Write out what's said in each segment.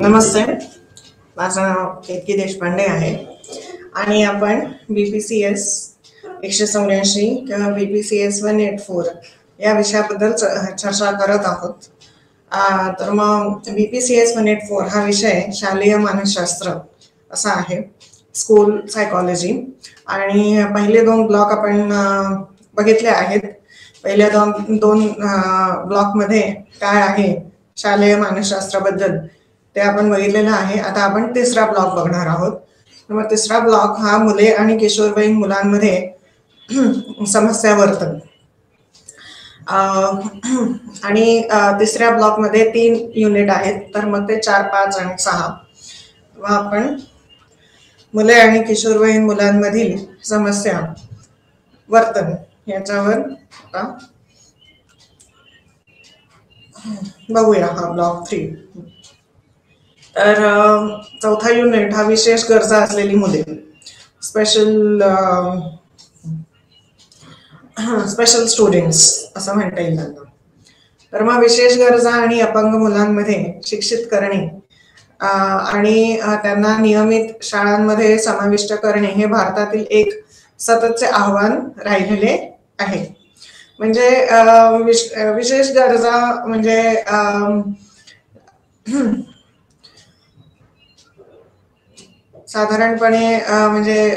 नमस्ते. माझं नाव केतकी देशपांडे आहे आणि आपण BPCS 184 किंवा BPCS 184 या विषयाबद्दल चर्चा करत आहोत. तर मग BPCS 184 हा विषय शालेय मानसशास्त्र असा आहे, स्कूल सायकॉलॉजी. आणि पहिले 2 ब्लॉक आपण बघितले आहेत. पहिल्या दोन ब्लॉकमध्ये काय आहे शालेय मानसशास्त्राबद्दल ते आपण बघितलेलं आहे. आता आपण तिसरा ब्लॉक बघणार आहोत. मग तिसरा ब्लॉक हा मुले आणि किशोरवयीन मुलांमध्ये समस्या वर्तन. आणि तिसऱ्या ब्लॉकमध्ये 3 युनिट आहेत, तर मग ते 4, 5 आणि 6. मग आपण मुले आणि किशोरवयीन मुलांमधील समस्या वर्तन याच्यावर आता बघूया हा ब्लॉक 3. तर चौथा युनिट हा विशेष गरजा असलेली मुले, स्पेशल स्टुडंट्स असं म्हणता येईल त्यांना. तर मग विशेष गरजा आणि अपंग मुलांमध्ये शिक्षित करणे आणि त्यांना नियमित शाळांमध्ये समाविष्ट करणे हे भारतातील एक सततचे आव्हान राहिलेले आहे. म्हणजे विशेष गरजा म्हणजे साधारणपणे म्हणजे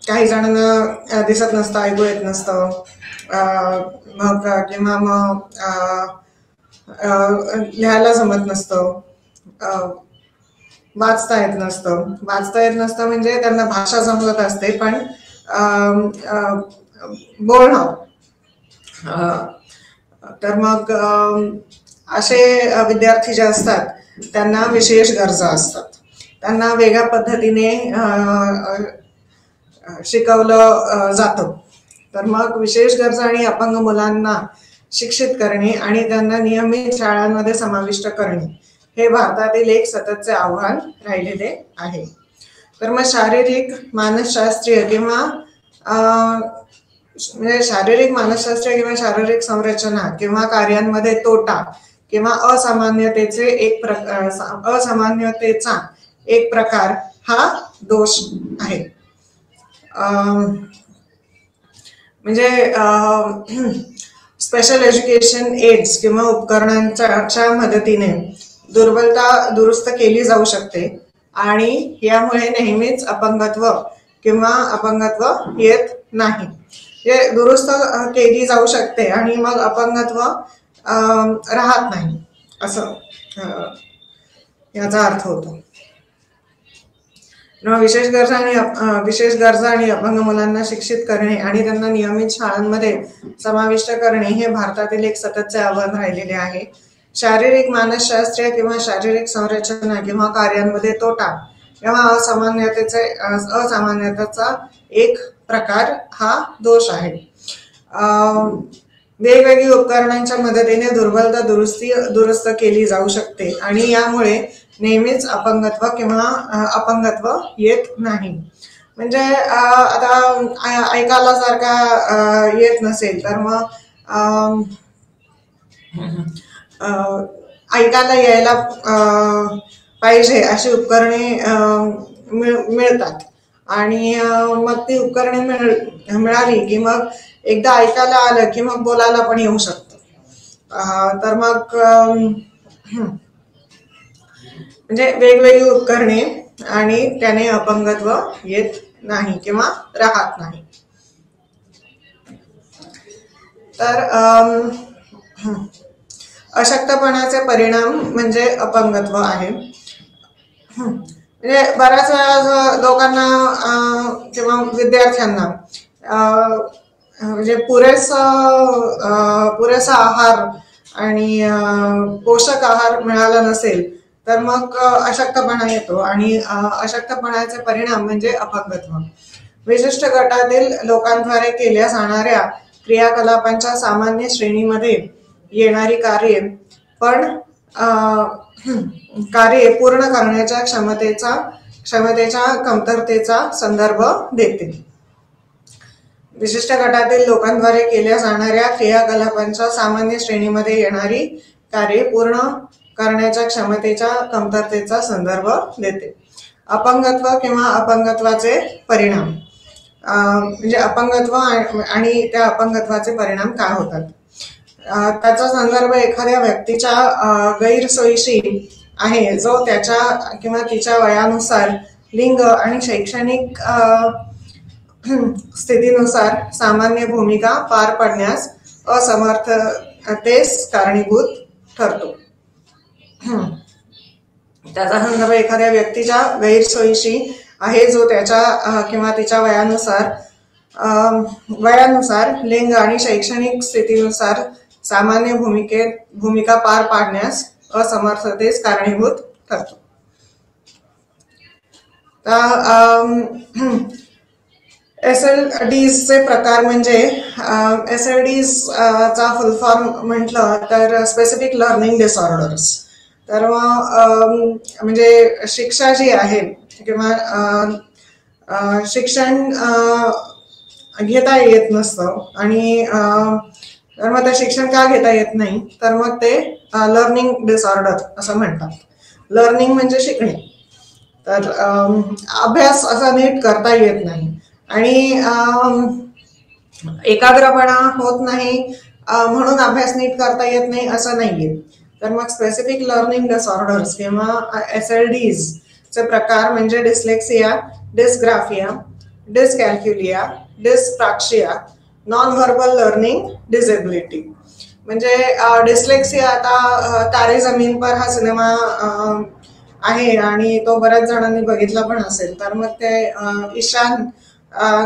काही जणांना दिसत नसतं, ऐकू येत नसतं, मग किंवा मग लिहायला जमत नसतं, वाचता येत नसतं म्हणजे त्यांना भाषा जमत असते पण बोलणं. तर मग असे विद्यार्थी जे असतात त्यांना विशेष गरजा असतात. त्यांना वेगळ्या पद्धतीने शिकवलं जातं. तर मग विशेष गरजा आणि अपंग मुलांना शिक्षित करणे आणि त्यांना नियमित शाळांमध्ये समाविष्ट करणे हे भारतातील एक सततचे आव्हान राहिलेले आहे. तर मग शारीरिक मानसशास्त्रीय किंवा शारीरिक संरचना किंवा कार्यांमध्ये तोटा किंवा असामान्यतेचा एक प्रकार हा दोष आहे. म्हणजे स्पेशल एज्युकेशन एड्स किंवा उपकरणांच्या मदतीने दुर्बलता दुरुस्त केली जाऊ शकते आणि यामुळे नेहमीच अपंगत्व येत नाही. हे दुरुस्त केली जाऊ शकते आणि मग अपंगत्व राहत नाही असं याचा अर्थ होतो. विशेष गरजा आणि अपंग मुलांना शिक्षित करणे आणि त्यांना नियमित शाळांमध्ये समाविष्ट करणे हे भारतातील एक सततचे आव्हान राहिलेले आहे. शारीरिक मानसशास्त्रीय किंवा शारीरिक संरचना किंवा कार्यांमध्ये तोटा किंवा असामान्यतेचा एक प्रकार हा दोष आहे. वेगवेगळी उपकरणांच्या मदतीने दुर्बलता दुरुस्त केली जाऊ शकते आणि यामुळे नेहमीच अपंगत्व येत नाही. म्हणजे आता ऐकायला सारखा येत नसेल तर मग ऐकायला यायला पाहिजे अशी उपकरणे मिळतात आणि मग ती उपकरणे मिळाली की मग एकदा ऐकायला आलं की मग बोलायला पण येऊ शकतं. तर मग म्हणजे वेगवेगळी उपकरणे आणि त्याने अपंगत्व येत नाही किंवा राहत नाही. तर अशक्तपणाचे परिणाम म्हणजे अपंगत्व आहे. म्हणजे बऱ्याच वेळा लोकांना किंवा विद्यार्थ्यांना म्हणजे पुरेसा आहार आणि पोषक आहार मिळाला नसेल तर मग अशक्तपणा येतो आणि अशक्तपणाचे परिणाम म्हणजे अपंगत्व. विशिष्ट गटातील लोकांद्वारे केल्या जाणाऱ्या क्रियाकलापांच्या सामान्य श्रेणीमध्ये येणारी कार्ये पूर्ण करण्याच्या क्षमतेच्या कमतरतेचा संदर्भ देते. विशिष्ट गटातील लोकांद्वारे केल्या जाणाऱ्या क्रियाकलापांच्या सामान्य श्रेणीमध्ये येणारी कार्ये पूर्ण करण्याच्या क्षमतेच्या कमतरतेचा संदर्भ देते. अपंगत्व किंवा अपंगत्वाचे परिणाम, म्हणजे अपंगत्व आणि त्या अपंगत्वाचे परिणाम काय होतात. त्याचा संदर्भ एखाद्या व्यक्तीच्या गैरसोयीशी आहे जो त्याच्या किंवा तिच्या वयानुसार, लिंग आणि शैक्षणिक स्थितीनुसार सामान्य भूमिका पार पाडण्यास असमर्थतेस कारणीभूत ठरतो. त्याचा संदर्भ एखाद्या व्यक्तीच्या गैरसोयीशी आहे जो त्याच्या किंवा तिच्या वयानुसार, लिंग आणि शैक्षणिक स्थितीनुसार सामान्य भूमिका पार पाडण्यास असमर्थतेस कारणीभूत ठरतो. SLDचे प्रकार म्हणजे SLDs चा फुल फॉर्म म्हटलं तर स्पेसिफिक लर्निंग डिसऑर्डर्स. तर म्हणजे शिक्षा जी आहे किंवा शिक्षण घेता येत नसतं आणि तर मग ते शिक्षण का घेता येत नाही तर मग ते लर्निंग डिसऑर्डर असं म्हणतात. लर्निंग म्हणजे शिकणे, तर अभ्यास असा नीट करता येत नाही आणि एकाग्रपणा होत नाही म्हणून अभ्यास नीट करता येत नाही असं नाहीये. तर मग स्पेसिफिक लर्निंग डिसऑर्डर्स किंवा SLDs चे प्रकार म्हणजे dyslexia, dysgraphia, dyscalculia, dyspraxia, non verbal learning disability. म्हणजे डिस्लेक्सिया, आता तारे जमीन पर हा सिनेमा आहे आणि तो बऱ्याच जणांनी बघितला पण असेल. तर मग ते ईशान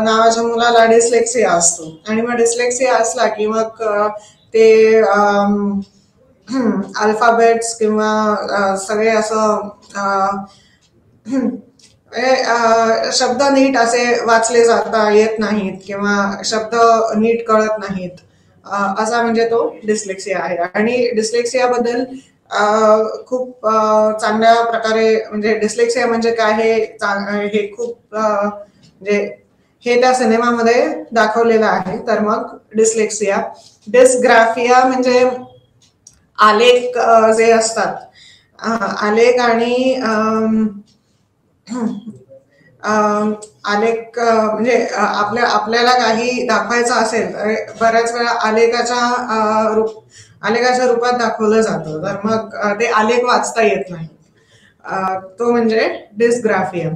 नावाच्या मुलाला डिस्लेक्सिया असतो आणि मग डिस्लेक्सिया असला की मग ते अल्फाबेट्स किंवा सगळे असं शब्द नीट असे वाचले जाता येत नाहीत किंवा शब्द नीट कळत नाहीत, असा म्हणजे तो डिस्लेक्सिया आहे. आणि डिस्लेक्सिया बद्दल खूप चांगल्या प्रकारे, म्हणजे डिस्लेक्सिया म्हणजे काय हे खूप म्हणजे हे त्या सिनेमामध्ये दाखवलेलं आहे. तर मग डिस्लेक्सिया. डिस्ग्राफिया म्हणजे आलेख जे असतात, आलेख आणि आलेख म्हणजे आपल्याला काही दाखवायचं असेल तर बऱ्याच वेळा आलेखाच्या रूपात दाखवलं जातं. तर मग ते आलेख वाचता येत नाही, तो म्हणजे डिस्ग्राफिया.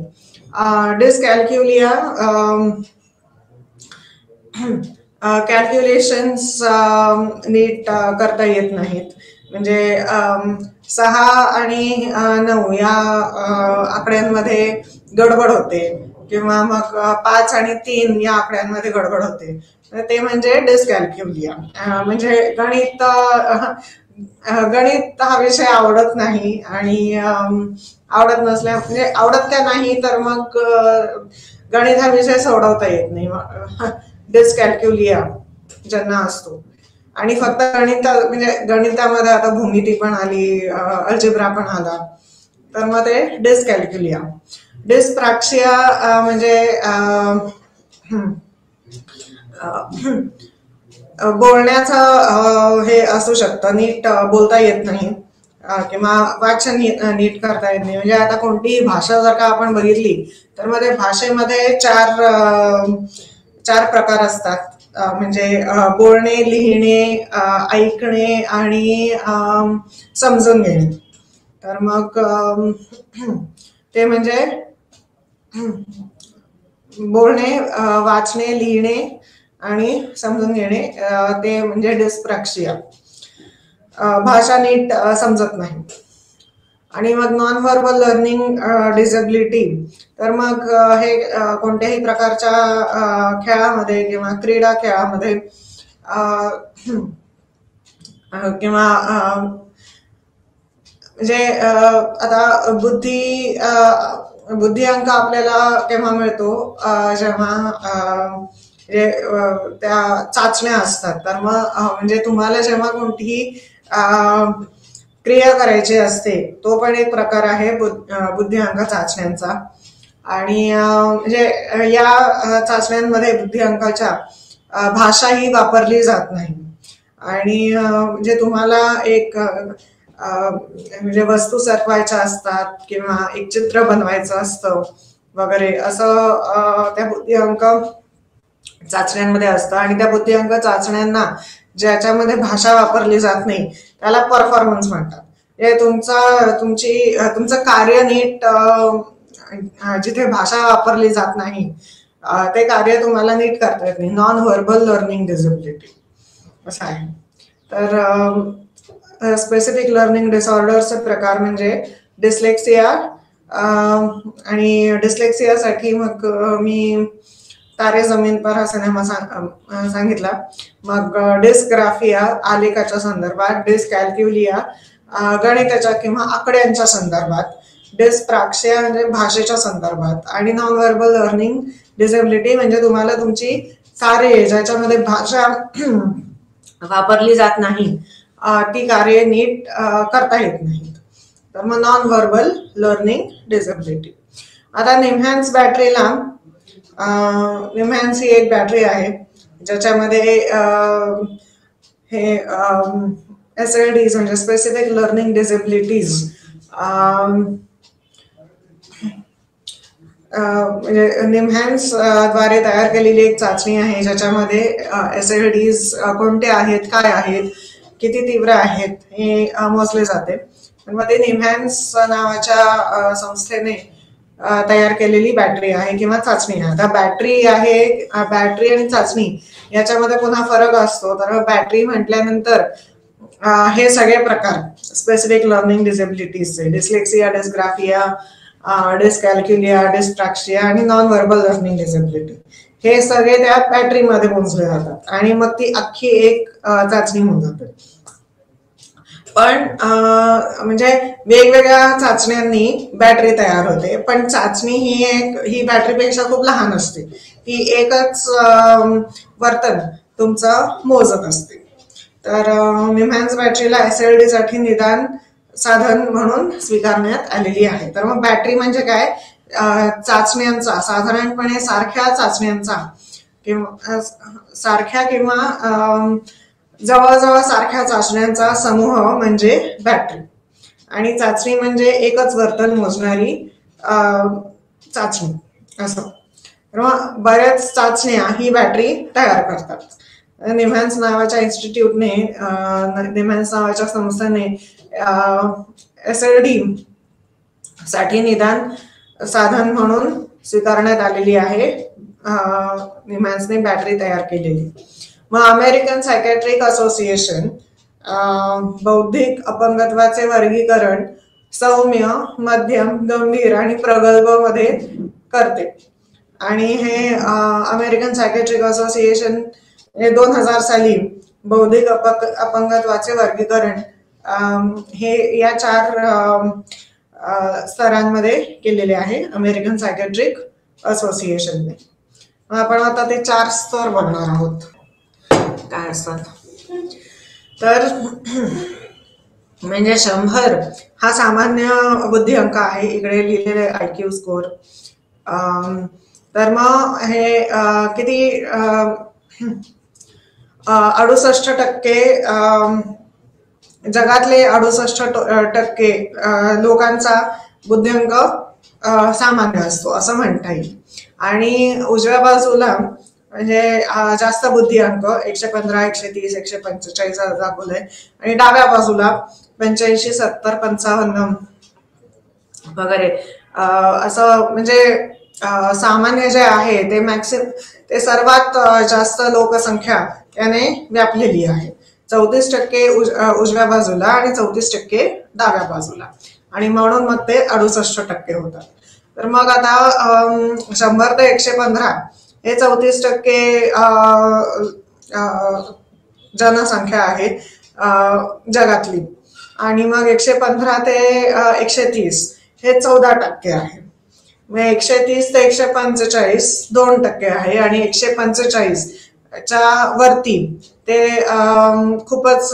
डिस्कॅल्क्युलिया, कॅल्क्युलेशन्स नीट करता येत नाहीत. म्हणजे 6 आणि 9 या आकड्यांमध्ये गडबड होते किंवा मग 5 आणि 3 या आकड्यांमध्ये गडबड होते. ते म्हणजे डिस्कॅल्क्युलिया. म्हणजे गणित हा विषय आवडत नाही आणि आवडत नसल्या म्हणजे आवडत का नाही तर मग गणित हा विषय सोडवता येत नाही, डिस्कॅल्क्युलिया ज्यांना असतो. आणि फक्त म्हणजे गणितामध्ये आता भूमिती पण आली, अल्जेब्रा पण आला, तर मग ते डिस्कॅल्क्युलिया. डिस्प्रॅक्सिया म्हणजे बोलण्याचं हे असू शकतं, नीट बोलता येत नाही किंवा वाचन नीट करता येत नाही. म्हणजे आता कोणतीही भाषा जर का आपण बघितली तर मग भाषेमध्ये चार प्रकार असतात, म्हणजे बोलणे, लिहिणे, ऐकणे आणि समजून घेणे. तर मग ते म्हणजे बोलणे, वाचणे, लिहिणे आणि समजून घेणे, ते म्हणजे डिस्प्रॅक्सिया. भाषा नीट समजत नाही. आणि मग नॉन व्हर्बल लर्निंग डिसेबिलिटी, तर मग हे कोणत्याही प्रकारच्या खेळामध्ये किंवा क्रीडा खेळामध्ये किंवा म्हणजे आता बुद्धिअंक आपल्याला केव्हा मिळतो, जेव्हा त्या चाचण्या असतात. तर मग म्हणजे तुम्हाला जेव्हा कोणतीही क्रिया करायची असते, तो पण एक प्रकार आहे बुद्धिअंक चाचण्यांचा. आणि म्हणजे या चाचण्यांमध्ये बुद्धिअंकाच्या भाषा ही वापरली जात नाही. आणि म्हणजे तुम्हाला एक म्हणजे वस्तू सरकवायच्या असतात किंवा एक चित्र बनवायचं असतं वगैरे असं त्या बुद्धिअंक चाचण्यांमध्ये असतं. आणि त्या बुद्धिअंक चाचण्यांना ज्याच्यामध्ये भाषा वापरली जात नाही त्याला परफॉर्मन्स म्हणतात. हे तुमचं कार्य नीट जिथे भाषा वापरली जात नाही ते कार्य तुम्हाला नीट करता येत नाही. नॉन व्हर्बल लर्निंग डिसेबिलिटी असं आहे. तर स्पेसिफिक लर्निंग डिसऑर्डरचे प्रकार म्हणजे डिस्लेक्सिया, आणि डिस्लेक्सियासाठी मग मी तारे जमीन पर हा सिनेमा सांगितला. मग डिस्ग्राफिया आलेखाच्या संदर्भात, डिस्कॅल्क्युलिया गणिताच्या किंवा आकड्यांच्या संदर्भात, डिस्प्राक्सिया म्हणजे भाषेच्या संदर्भात, आणि नॉन व्हर्बल लर्निंग डिसेबिलिटी म्हणजे तुम्हाला तुमची कार्ये ज्याच्यामध्ये भाषा वापरली जात नाही ती कार्य नीट करता येत नाहीत. तर मग नॉन व्हर्बल लर्निंग डिसेबिलिटी. आता निम्हॅन्स बॅटरीला निम्हॅन्स ही एक बॅटरी आहे ज्याच्यामध्ये हे SLDs म्हणजे स्पेसिफिक लर्निंग डिसेबिलिटीज म्हणजे निम्हॅन्स द्वारे तयार केलेली एक चाचणी आहे ज्याच्यामध्ये SLDs कोणते आहेत, काय आहेत, किती तीव्र आहेत हे मोजले जाते. मग ते निम्हॅन्स नावाच्या संस्थेने तयार केलेली बॅटरी आहे किंवा चाचणी आहे. आता बॅटरी आणि चाचणी याच्यामध्ये पुन्हा फरक असतो. तर बॅटरी म्हटल्यानंतर हे सगळे प्रकार specific learning डिसेबिलिटीजचे dyslexia, dysgraphia, dyscalculia, डिस्ट्रॅक्सिया आणि नॉन व्हर्बल लर्निंग डिसेबिलिटी हे सगळे त्या बॅटरीमध्ये मोजले जातात आणि मग ती अख्खी एक चाचणी होऊन जाते. पण म्हणजे वेगवेगळ्या चाचण्यांनी बॅटरी तयार होते, पण चाचणी ही बॅटरीपेक्षा खूप लहान असते. ती एकच वर्तन तुमचं मोजत असते. तर निम्हॅन्स बॅटरीला SLD साठी निदान साधन म्हणून स्वीकारण्यात आलेली आहे. तर मग बॅटरी म्हणजे काय? चाचण्यांचा साधारणपणे सारख्या किंवा जवळजवळ सारख्या चाचण्यांचा समूह म्हणजे बॅटरी. आणि चाचणी म्हणजे एकच वर्तन मोजणारी चाचणी असं. तर बऱ्याच चाचण्या ही बॅटरी तयार करतात. निम्हॅन्स नावाच्या इन्स्टिट्यूटने निम्हॅन्स नावाच्या संस्थेने SLD साठी निदान साधन म्हणून स्वीकारण्यात आलेली आहे निम्हॅन्सने बॅटरी तयार केलेली. मग अमेरिकन सायकॅट्रिक असोसिएशन बौद्धिक अपंगत्वाचे वर्गीकरण सौम्य, मध्यम, गंभीर आणि प्रगल्भ मध्ये करते. आणि हे अमेरिकन सायकॅट्रिक असोसिएशन 2000 साली बौद्धिक अपंगत्वाचे वर्गीकरण हे या 4 स्तरांमध्ये केलेले आहे अमेरिकन सायकॅट्रिक असोसिएशनने. आपण आता ते 4 स्तर बघणार आहोत काय असतात. तर म्हणजे 100 हा सामान्य बुद्धिअंक आहे, इकडे लिहिलेले IQ स्कोर. तर मग हे किती 68% जगातले 68% लोकांचा बुद्धिअंक सामान्य असतो असं म्हणता येईल. आणि उजव्या बाजूला म्हणजे जास्त बुद्धिअंक 115, 130, 145 दाखवलंय. आणि डाव्या बाजूला 85, 70, 55 वगैरे असं म्हणजे सामान्य जे आहे ते सर्वात जास्त लोकसंख्या त्याने व्यापलेली आहे. 34% उजव्या बाजूला आणि 34% डाव्या बाजूला, आणि म्हणून मग ते 68% होतात. तर मग आता 100 ते 115 हे 34% जनसंख्या आहे जगातली. आणि मग 115 ते 130 हे 14% आहे. मग 130 ते 145 2% आहे. आणि 145 च्या वरती ते खूपच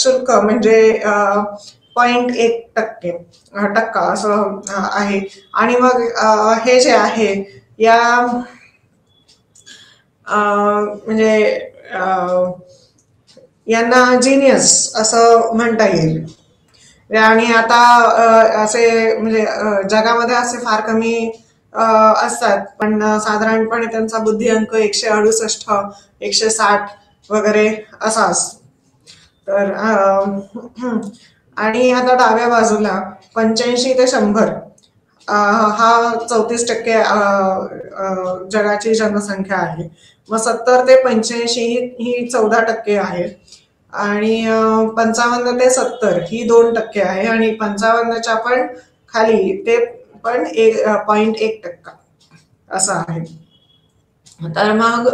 शुल्क म्हणजे 0.1% असं आहे. आणि मग हे जे आहे या म्हणजे यांना जिनियस असं म्हणता येईल. आणि आता असे म्हणजे जगामध्ये असे फार कमी असतात, पण साधारणपणे त्यांचा बुद्धिअंक 168 160 वगैरे असा असतो. तर आणि आता डाव्या बाजूला 85 ते 100 हा 34% जगाची जनसंख्या आहे. मग 70 ते 85 ही 14% आहे. आणि 55 ते 70 ही 2% आहे. आणि 55च्या पण खाली ते पण 0.1% असं आहे. तर मग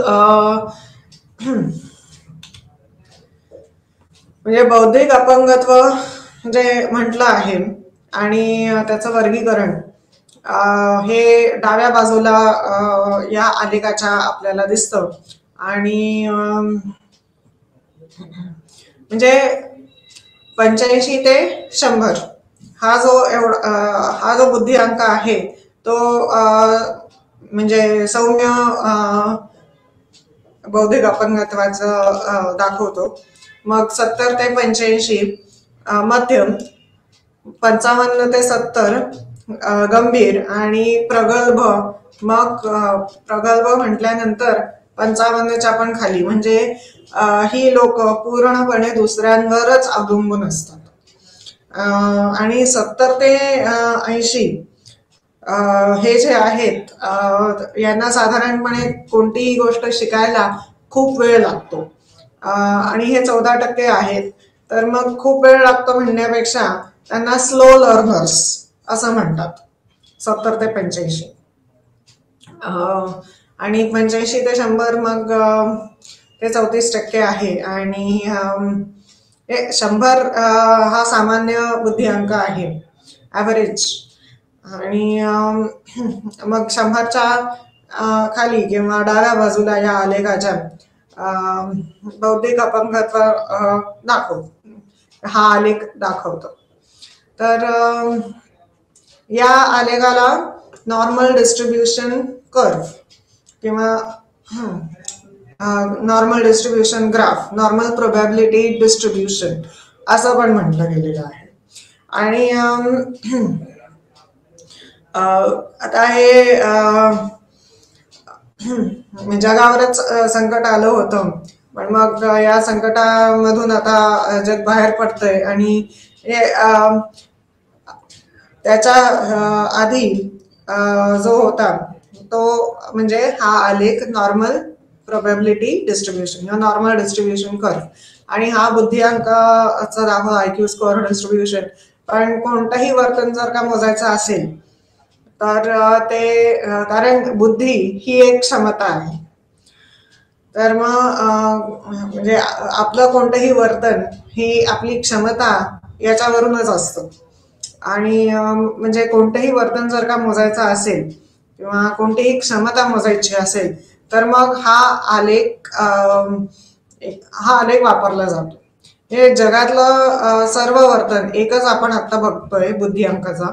म्हणजे बौद्धिक अपंगत्व जे म्हटलं आहे आणि त्याचं वर्गीकरण हे डाव्या बाजूला या आलेखाच्या आपल्याला दिसतं. आणि म्हणजे 85 ते 100 हा जो बुद्धिअंक आहे तो म्हणजे सौम्य बौद्धिक अपंगत्वाचं दाखवतो. मग 70 ते 85 मध्यम, 55 ते 70 गंभीर आणि प्रगल्भ. मग प्रगल्भ म्हटल्यानंतर 55च्या पण खाली, म्हणजे ही लोक पूर्णपणे दुसऱ्यांवरच अवलंबून असतात. आणि 70 ते 80 हे जे आहेत यांना साधारणपणे कोणतीही गोष्ट शिकायला खूप वेळ लागतो. आणि हे 14% आहेत. तर मग खूप वेळ लागतो म्हणण्यापेक्षा त्यांना स्लो लर्नर्स असं म्हणतात. 70 ते 85 आणि 85 ते 100 मग ते 34% आहे. आणि 100 हा सामान्य बुद्धिअंक आहे, ॲव्हरेज. आणि मग 100च्या खाली किंवा डाव्या बाजूला या आलेखाच्या बौद्धिक अपंगत्व हा आलेख दाखवतो. तर या आलेखाला नॉर्मल डिस्ट्रीब्युशन कर्व किंवा normal distribution graph, normal probability distribution असं पण म्हटलं गेलेलं आहे. आणि आता हे जगावरच संकट आलं होतं, पण मग या संकटामधून आता जग बाहेर पडतंय. आणि त्याच्या आधी जो होता तो म्हणजे हा आलेख नॉर्मल प्रोबॅबिलिटी डिस्ट्रीब्युशन किंवा नॉर्मल डिस्ट्रीब्युशन कर्व. आणि हा बुद्धिअंकाचा दाखवा IQ स्कोअर डिस्ट्रीब्युशन. पण कोणतंही वर्तन जर का मोजायचं असेल तर ते कारण बुद्धी ही एक क्षमता आहे. तर मग म्हणजे आपलं कोणतंही वर्तन ही आपली क्षमता याच्यावरूनच असतं. आणि म्हणजे कोणतंही वर्तन जर का मोजायचं असेल किंवा कोणतीही क्षमता मोजायची असेल तर मग हा आलेख वापरला जातो. हे जगातलं सर्व वर्तन एकच आपण आता बघतोय बुद्धिअंकाचा,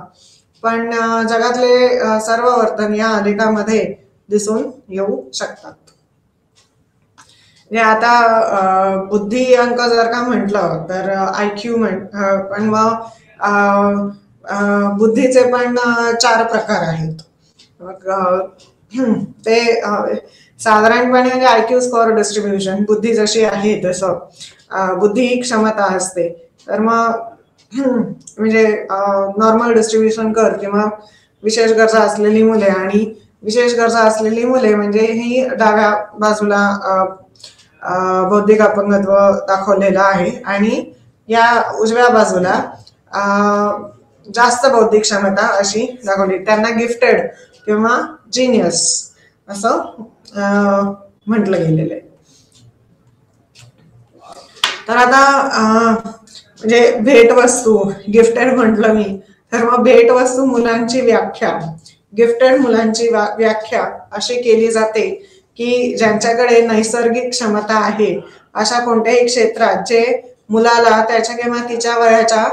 पण जगातले सर्व वर्तन या आलेखामध्ये दिसून येऊ शकतात. म्हणजे आता बुद्धिअंक जर का म्हटलं तर IQ पण मग बुद्धीचे पण 4 प्रकार आहेत. मग ते साधारणपणे म्हणजे IQ स्कोअर डिस्ट्रीब्युशन, बुद्धी जशी आहे तसं बुद्धी ही क्षमता असते. तर मग म्हणजे नॉर्मल डिस्ट्रीब्युशन कर्व किंवा विशेष गरजा असलेली मुले, आणि विशेष गरजा असलेली मुले म्हणजे ही डाव्या बाजूला बौद्धिक अपंगत्व दाखवलेलं आहे. आणि या उजव्या बाजूला जास्त बौद्धिक क्षमता अशी दाखवली, त्यांना गिफ्टेड किंवा जिनियस असं म्हटलं गेलेलं आहे. तर आता म्हणजे भेटवस्तू, गिफ्टेड म्हटलं मी, तर मग भेटवस्तू मुलांची व्याख्या, गिफ्टेड मुलांची व्याख्या अशी केली जाते की ज्यांच्याकडे नैसर्गिक क्षमता आहे अशा कोणत्याही क्षेत्रात जे मुलाला त्याच्या किंवा तिच्या वयाच्या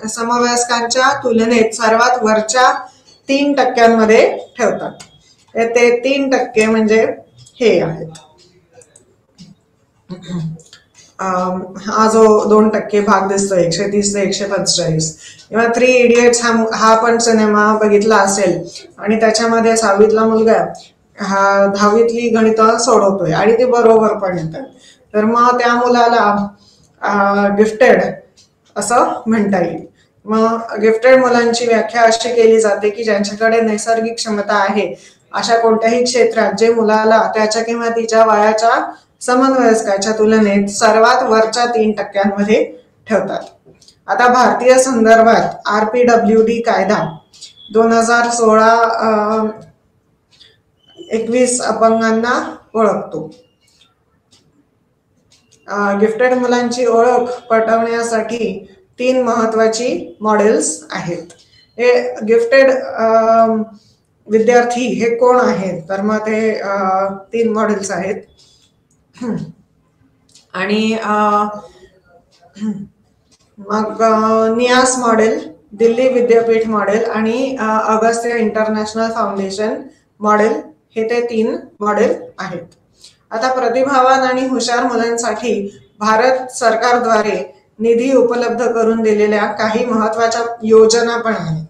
समवयस्कांच्या तुलनेत सर्वात वरच्या 3% ठेवतात. ते 3% म्हणजे हे आहेत. हा जो 2% भाग दिसतो 130 ते 145 किंवा 3 इडियट्स हा पण सिनेमा बघितला असेल आणि त्याच्यामध्ये 6वीतला मुलगा हा 10वीतली गणित सोडवतोय आणि ती बरोबर पण येतात. तर मग त्या मुलाला गिफ्टेड असं म्हणता येईल. मग गिफ्टेड मुलांची व्याख्या अशी केली जाते की ज्यांच्याकडे नैसर्गिक क्षमता आहे अशा कोणत्याही क्षेत्रात जे मुलाला त्याच्या किंवा तिच्या वयाच्या समवयस्काच्या तुलनेत सर्वात वरच्या 3% ठेवतात. आता भारतीय संदर्भात RPWD कायदा 2016-21 अपंगांना ओळखतो. गिफ्टेड मुलांची ओळख पटवण्यासाठी 3 महत्वाची मॉडेल्स आहेत. हे गिफ्टेड विद्यार्थी हे कोण आहेत, तर मग ते 3 मॉडेल्स आहेत. आणि मग नियास मॉडेल, दिल्ली विद्यापीठ मॉडेल आणि अगस्त्य इंटरनॅशनल फाउंडेशन मॉडेल हे ते 3 मॉडेल आहेत. आता प्रतिभावान आणि हुशार मुलांसाठी भारत सरकारद्वारे निधी उपलब्ध करून दिलेल्या काही महत्वाच्या योजना पण आहेत.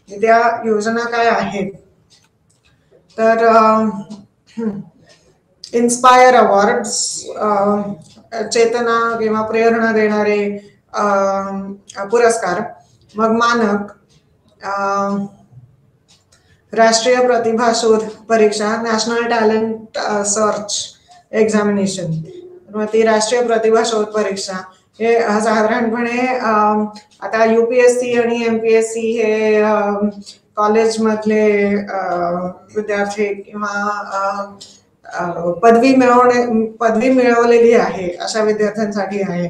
त्या योजना काय आहेत तर इन्स्पायर अवॉर्ड्स, चेतना किंवा प्रेरणा देणारे पुरस्कार, मग मानक, राष्ट्रीय प्रतिभा शोध परीक्षा, नॅशनल टॅलेंट सर्च एक्झामिनेशन, ती राष्ट्रीय प्रतिभा शोध परीक्षा हे साधारणपणे आता UPSC आणि MPSC हे कॉलेजमधले विद्यार्थी किंवा पदवी मिळवलेली आहे अशा विद्यार्थ्यांसाठी आहे.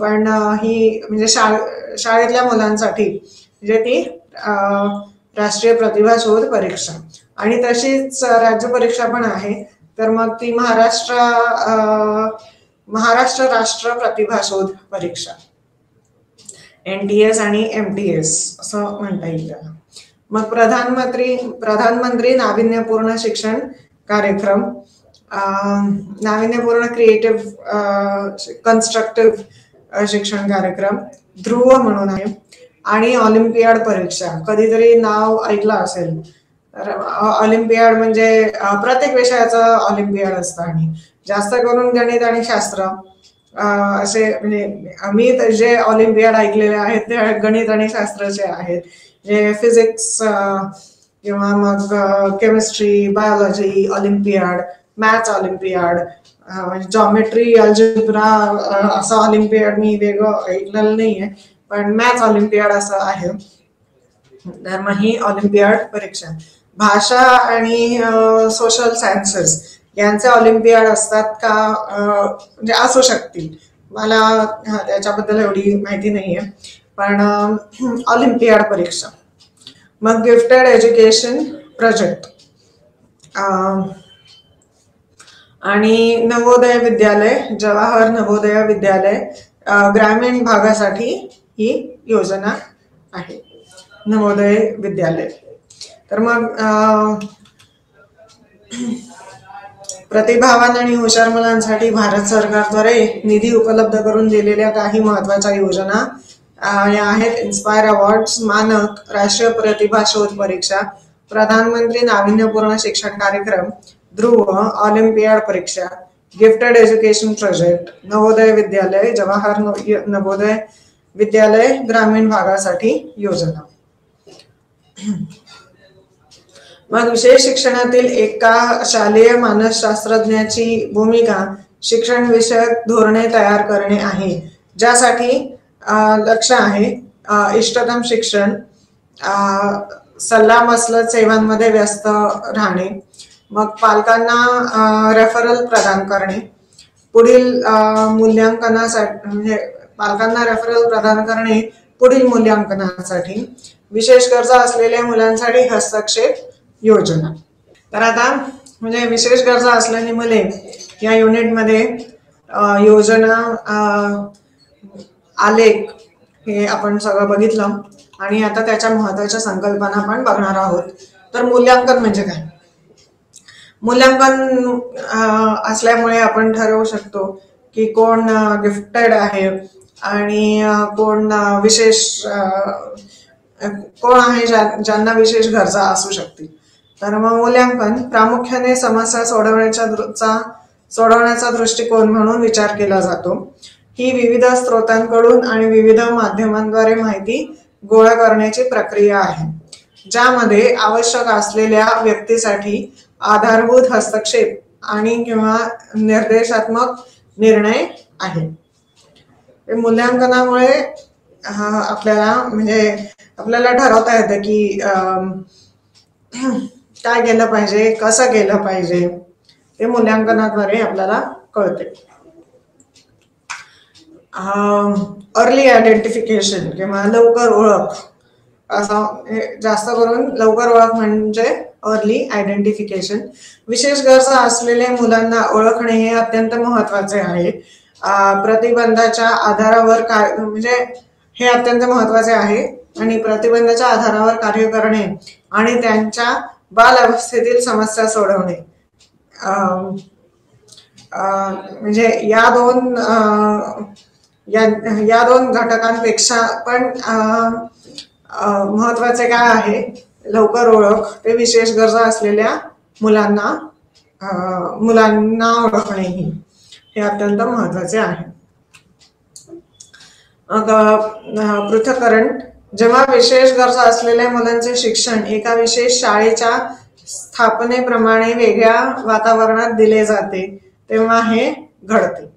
पण ही म्हणजे शाळेतल्या मुलांसाठी म्हणजे ती राष्ट्रीय प्रतिभा शोध परीक्षा. आणि तशीच राज्य परीक्षा पण आहे, तर मग ती महाराष्ट्र राष्ट्र प्रतिभा शोध परीक्षा, NTS आणि MTS असं म्हणता येईल त्याला. मग प्रधानमंत्री नाविन्यपूर्ण शिक्षण कार्यक्रम, नाविन्यपूर्ण क्रिएटिव्ह कन्स्ट्रक्टिव्ह शिक्षण कार्यक्रम, ध्रुव म्हणून आहे. आणि ऑलिम्पियाड परीक्षा, कधीतरी नाव ऐकलं असेल तर ऑलिम्पियाड म्हणजे प्रत्येक विषयाचं ऑलिम्पियाड असतं आणि जास्त करून गणित आणि शास्त्र असे, म्हणजे मी जे ऑलिम्पियाड ऐकलेले आहेत ते गणित आणि शास्त्राचे आहेत. जे फिजिक्स किंवा मग chemistry, biology Olympiad, maths Olympiad, geometry, algebra असं ऑलिम्पियाड मी वेगळं ऐकलेलं नाहीये, पण मॅथ्स ऑलिम्पियाड असं आहे. तर मग ही ऑलिम्पियाड परीक्षा. भाषा आणि सोशल सायन्सेस यांचे ऑलिम्पियाड असतात का, म्हणजे असू शकतील, मला त्याच्याबद्दल एवढी माहिती नाहीये, पण ऑलिम्पियाड परीक्षा. मग गिफ्टेड एज्युकेशन प्रोजेक्ट आणि नवोदय विद्यालय, जवाहर नवोदय विद्यालय ग्रामीण भागासाठी ही योजना आहे, नवोदय विद्यालय. तर मग प्रतिभावान आणि हुशार मुलांसाठी भारत सरकारद्वारे निधी उपलब्ध करून दिलेल्या काही महत्वाच्या योजना या आहेत. इन्स्पायर अवॉर्ड्स, मानक, राष्ट्रीय प्रतिभा शोध परीक्षा, प्रधानमंत्री नाविन्यपूर्ण शिक्षण कार्यक्रम, ध्रुव, ऑलिम्पियाड परीक्षा, gifted education project, Navodaya Vidyalaya, Jawahar Navodaya Vidyalaya ग्रामीण भागासाठी योजना. मग विशेष शिक्षणातील एका शालेय मानसशास्त्रज्ञाची भूमिका शिक्षण विषयक धोरणे तयार करणे आहे, ज्यासाठी लक्ष आहे इष्टतम शिक्षण, सल्लामसलत सेवांमध्ये व्यस्त राहणे, मग पालकांना रेफरल प्रदान करणे, पुढील मूल्यांकनासाठी, म्हणजे पालकांना रेफरल प्रदान करणे पुढील मूल्यांकनासाठी, विशेष गरजा असलेल्या मुलांसाठी हस्तक्षेप योजना. तर आता म्हणजे विशेष गरजा असलेली मुले या युनिटमध्ये योजना, आलेख हे आपण सगळं बघितलं आणि आता त्याच्या महत्वाच्या संकल्पना पण बघणार आहोत. तर मूल्यांकन म्हणजे काय? मूल्यांकन असल्यामुळे आपण ठरवू शकतो की कोण गिफ्टेड आहे आणि कोण विशेष कोण आहे ज्यांना विशेष गरजा असू शकतील. तर मग मूल्यांकन प्रामुख्याने समस्या सोडवण्याचा दृष्टिकोन म्हणून विचार केला जातो. ही विविध स्रोतांकडून आणि विविध माध्यमांद्वारे माहिती गोळा करण्याची प्रक्रिया आहे, ज्यामध्ये आवश्यक असलेल्या व्यक्तीसाठी आधारभूत हस्तक्षेप आणि किंवा निर्देशात्मक निर्णय आहे. मूल्यांकनामुळे आपल्याला ठरवता येतं की काय केलं पाहिजे, कसं केलं पाहिजे, ते मूल्यांकनाद्वारे आपल्याला कळते. अर्ली आयडेंटिफिकेशन किंवा लवकर ओळख, असं जास्त करून लवकर ओळख म्हणजे अर्ली आयडेंटिफिकेशन. विशेष गरजा असलेल्या मुलांना ओळखणे हे अत्यंत महत्वाचे आहे. प्रतिबंधाच्या आधारावर म्हणजे हे अत्यंत महत्वाचे आहे आणि प्रतिबंधाच्या आधारावर कार्य करणे आणि त्यांच्या बालावस्थेतील समस्या सोडवणे, म्हणजे या दोन घटकांपेक्षा पण महत्वाचे काय आहे, लवकर ओळख, ते विशेष गरजा असलेल्या मुलांना ओळखणे हे अत्यंत महत्वाचे आहे. पृथक्करण, जेव्हा विशेष गरजा असलेल्या मुलांचे शिक्षण एका विशेष शाळेच्या स्थापनेप्रमाणे वेगळ्या वातावरणात दिले जाते तेव्हा हे घडते.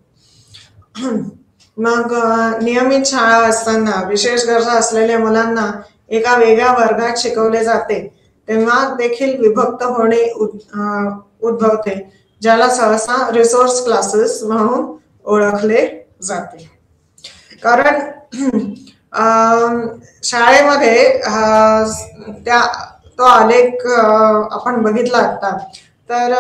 मग नियमित शाळा असताना विशेष गरजा असलेल्या मुलांना एका वेगळ्या वर्गात शिकवले जाते तेव्हा देखील विभक्त होणे उद्भवते, ज्याला सहसा रिसोर्स क्लासेस म्हणून ओळखले जाते. कारण शाळेमध्ये तो आलेख आपण बघितला आता, तर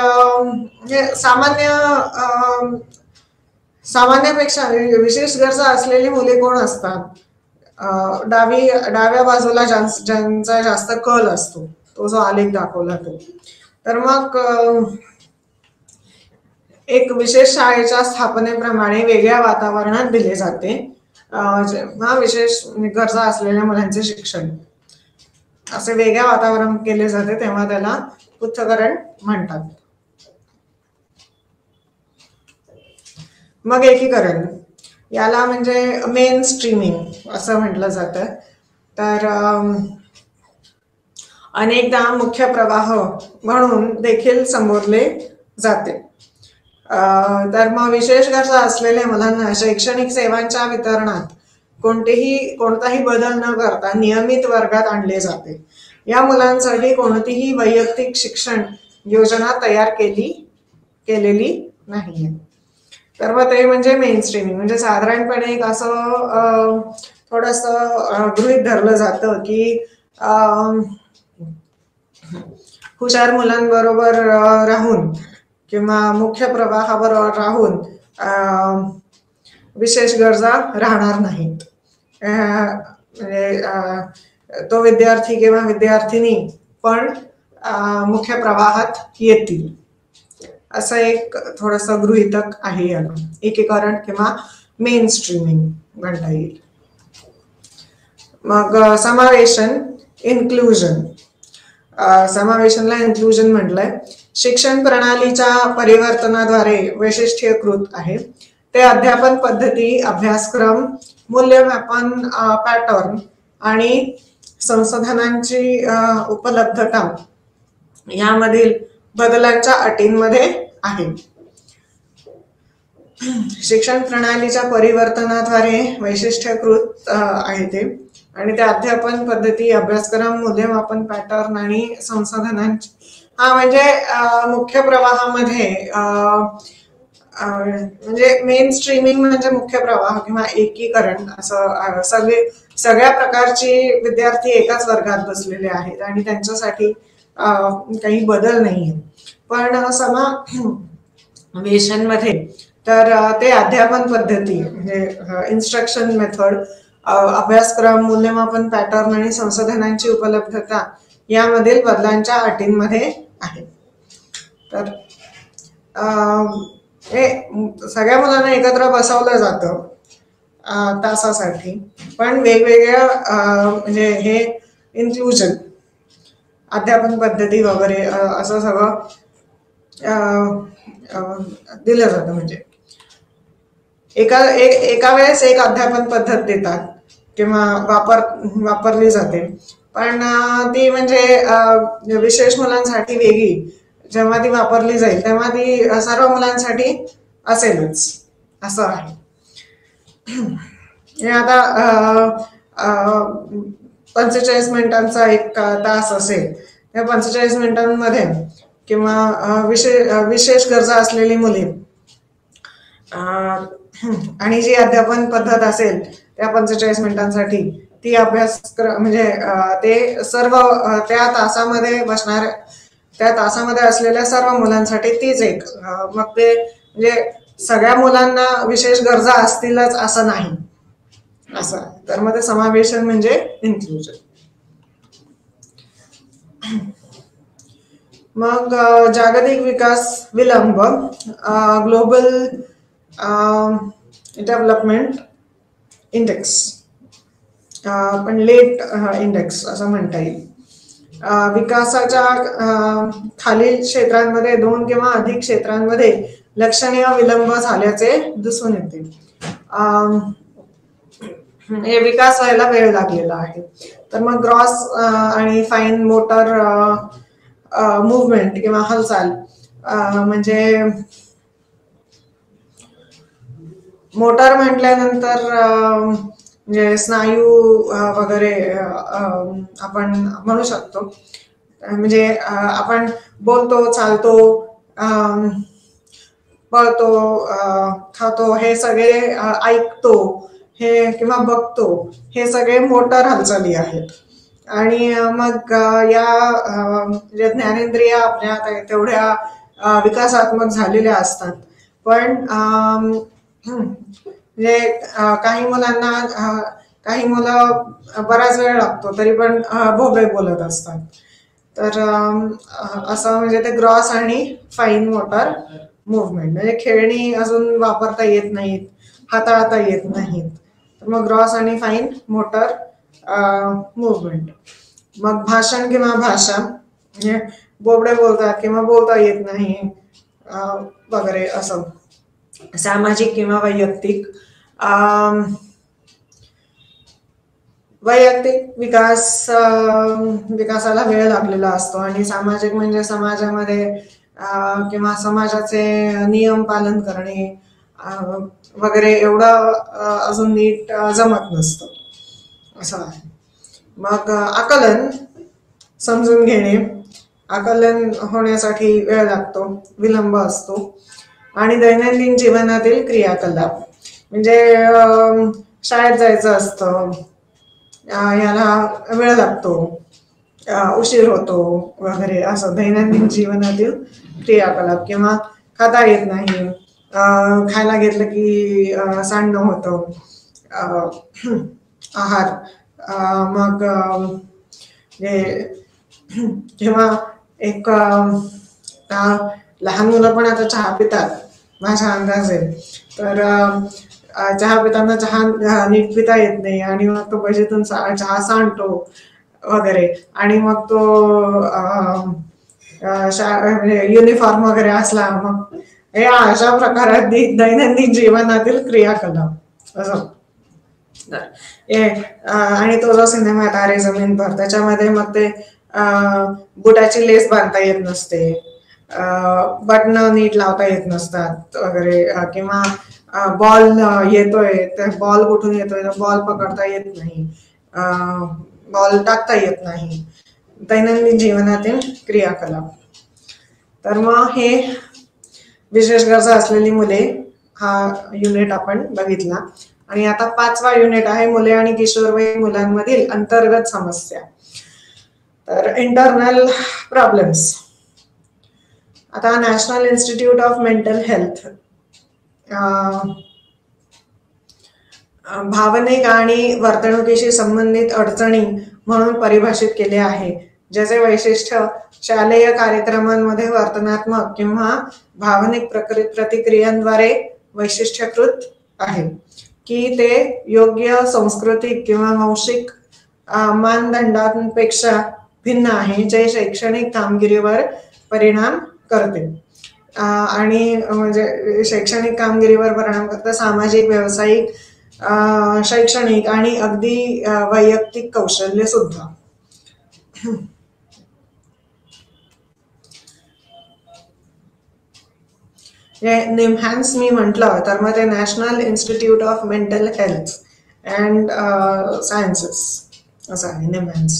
सामान्यपेक्षा विशेष गरजा असलेली मुले कोण असतात, डाव्या बाजूला ज्यांचा जास्त कल असतो, तो जो आलेख दाखवला तो. तर मग एक विशेष शाळेच्या स्थापनेप्रमाणे वेगळ्या वातावरणात दिले जाते जेव्हा विशेष गरजा असलेल्या मुलांचे शिक्षण असे वेगळ्या वातावरण केले जाते तेव्हा त्याला पृथक्करण म्हणतात. मग एकीकरण, याला म्हणजे मेन स्ट्रीमिंग असं म्हटलं जातं. तर अनेकदा मुख्य प्रवाह म्हणून देखील संबोधले जाते. तर मग विशेष गरजा असलेल्या मुलांना शैक्षणिक सेवांच्या वितरणात कोणताही बदल न करता नियमित वर्गात आणले जाते. या मुलांसाठी कोणतीही वैयक्तिक शिक्षण योजना तयार केलेली नाहीये. तर मग ते म्हणजे मेन स्ट्रीमिंग, म्हणजे साधारणपणे एक असं थोडंसं गृहीत धरलं जातं की हुशार मुलांबरोबर राहून किंवा मुख्य प्रवाहाबरोबर राहून विशेष गरजा राहणार नाहीत. म्हणजे तो विद्यार्थी किंवा विद्यार्थिनी पण मुख्य प्रवाहात येतील, असं एक थोडंसं गृहीतक आहे याला. एकीकरण किंवा मेन स्ट्रीमिंग म्हणता येईल. मग समावेशन, इन्क्लुजन. समावेशनला इन्क्लुजन म्हटलंय. शिक्षण प्रणालीच्या परिवर्तनाद्वारे वैशिष्ट्यीकृत आहे. ते अध्यापन पद्धती, अभ्यासक्रम, मूल्यमापन पॅटर्न आणि संसाधनांची उपलब्धता यामधील बदलांच्या अटींमध्ये आहे. शिक्षण प्रणालीच्या परिवर्तनाद्वारे वैशिष्ट्यीकृत आहे ते, आणि त्या अध्यापन पद्धती, अभ्यासक्रम, मूल्यमापन पॅटर्न आणि संसाधनांची म्हणजे मुख्य प्रवाहामध्ये म्हणजे मेन स्ट्रीमिंग म्हणजे मुख्य प्रवाह किंवा एकीकरण, असं सगळ्या प्रकारचे विद्यार्थी एकाच वर्गात बसलेले आहेत आणि त्यांच्यासाठी काही बदल नाहीये. पण समावेशनमध्ये तर ते अध्यापन पद्धती म्हणजे इन्स्ट्रक्शन मेथड, अभ्यासक्रम, मूल्यमापन पॅटर्न आणि संसाधनांची उपलब्धता यामधील बदलांच्या अटींमध्ये आहे. तर हे सगळ्या मुलांना एकत्र बसवलं जातं तासासाठी, पण वेगवेगळ्या म्हणजे हे इन्क्लुजन अध्यापन पद्धती वगैरे असं सगळं दिलं जातं. म्हणजे एका वेळेस एक अध्यापन पद्धत देतात किंवा वापरली जाते, पण ती म्हणजे विशेष मुलांसाठी वेगळी जेव्हा ती वापरली जाईल तेव्हा ती सर्व मुलांसाठी असेलच, असं आहे. हे आता 45 मिनिटांचा एक तास असेल, त्या 45 मिनिटांमध्ये किंवा विशेष गरजा असलेली मुले आणि जी अध्यापन पद्धत असेल त्या 45 मिनिटांसाठी, ती म्हणजे ते सर्व त्या तासामध्ये असलेल्या सर्व मुलांसाठी तीच एक मग ते म्हणजे सगळ्या मुलांना विशेष गरजा असतीलच असं नाही, असं. तर मग ते समावेशन म्हणजे इन्क्लुजन. मग जागतिक विकास विलंब, ग्लोबल डेव्हलपमेंट इंडेक्स, पण लेट इंडेक्स असं म्हणता येईल. विकासाच्या खालील क्षेत्रांमध्ये 2 किंवा अधिक क्षेत्रांमध्ये लक्षणीय विलंब झाल्याचे दिसून येते. हे विकास व्हायला वेळ लागलेला आहे. तर मग ग्रॉस आणि फाईन मोटर मुवमेंट किंवा हालचाल, म्हणजे मोटर म्हटल्यानंतर म्हणजे स्नायू वगैरे आपण म्हणू शकतो. म्हणजे आपण बोलतो, चालतो, पळतो, खातो, हे सगळे ऐकतो हे किंवा बघतो, हे सगळे मोटर हालचाली आहेत. आणि मग या ज्ञानेंद्रिय आपल्या तेवढ्या विकासात्मक झालेल्या असतात, पण म्हणजे काही मुलं बराच वेळ लागतो तरी पण भोबे बोलत असतात. तर असं म्हणजे ते ग्रॉस आणि फाईन मोटर मुवमेंट, म्हणजे खेळणी अजून वापरता येत नाहीत, हाताळता येत नाहीत. तर मग ग्रॉस आणि फाईन मोटर मुवमेंट. मग भाषण किंवा भाषा, म्हणजे बोबडे बोलतात किंवा बोलता येत नाही वगैरे असं. सामाजिक किंवा वैयक्तिक, वैयक्तिक विकासाला वेळ लागलेला असतो, आणि सामाजिक म्हणजे समाजामध्ये किंवा समाजाचे नियम पालन करणे वगैरे एवढं अजून नीट जमत नसतं, असं आहे. मग आकलन समजून घेणे, आकलन होण्यासाठी वेळ लागतो, विलंब असतो. आणि दैनंदिन जीवनातील क्रियाकलाप, म्हणजे शाळेत जायचं असतं, याला वेळ लागतो, उशीर होतो वगैरे, असं दैनंदिन जीवनातील क्रियाकलाप. किंवा खाता येत नाही, खायला घेतलं की सांडणं होतं आहार. मग जेव्हा एक लहान मुलं पण आता चहा पितात माझा अंदाज आहे, तर चहा पिताना चहा नीट पिता येत नाही, आणि मग तो बशीतून चहा सांडतो वगैरे, आणि मग तो युनिफॉर्म वगैरे असला, मग हे अशा प्रकारात दैनंदिन जीवनातील क्रियाकलाप असं. आणि तो जो सिनेमा तारे जमीन पर, त्याच्यामध्ये मग ते बुटाची लेस बांधता येत नसते, बटन नीट लावता येत नसतात वगैरे, किंवा बॉल येतोय तर बॉल कुठून येतोय तर बॉल पकडता येत नाही, बॉल टाकता येत नाही. दैनंदिन जीवनातील क्रियाकलाप. तर मग हे विशेष गरजा असलेली मुले हा युनिट आपण बघितला. आणि आता 5वा युनिट आहे मुले आणि किशोरवयीन मुलांमधील अंतर्गत समस्या. तर इंटरनल प्रॉब्लेम्स. आता national institute of mental health भावनिक आणि वर्तणुकीशी संबंधित अडचणी म्हणून परिभाषित केले आहे. ज्याचे वैशिष्ट्य शालेय कार्यक्रमांमध्ये वर्तनात्मक किंवा भावनिक प्रतिक्रियांद्वारे वैशिष्ट्यीकृत आहे, की ते योग्य सांस्कृतिक किंवा वांशिक मानदंडांपेक्षा भिन्न आहे, जे शैक्षणिक कामगिरीवर परिणाम करते. आणि म्हणजे शैक्षणिक कामगिरीवर परिणाम करते, सामाजिक, व्यावसायिक, शैक्षणिक आणि अगदी वैयक्तिक कौशल्य सुद्धा. निमहॅन्स मी म्हटलं तर मग ते national institute of mental health and sciences असं आहे निमहॅन्स.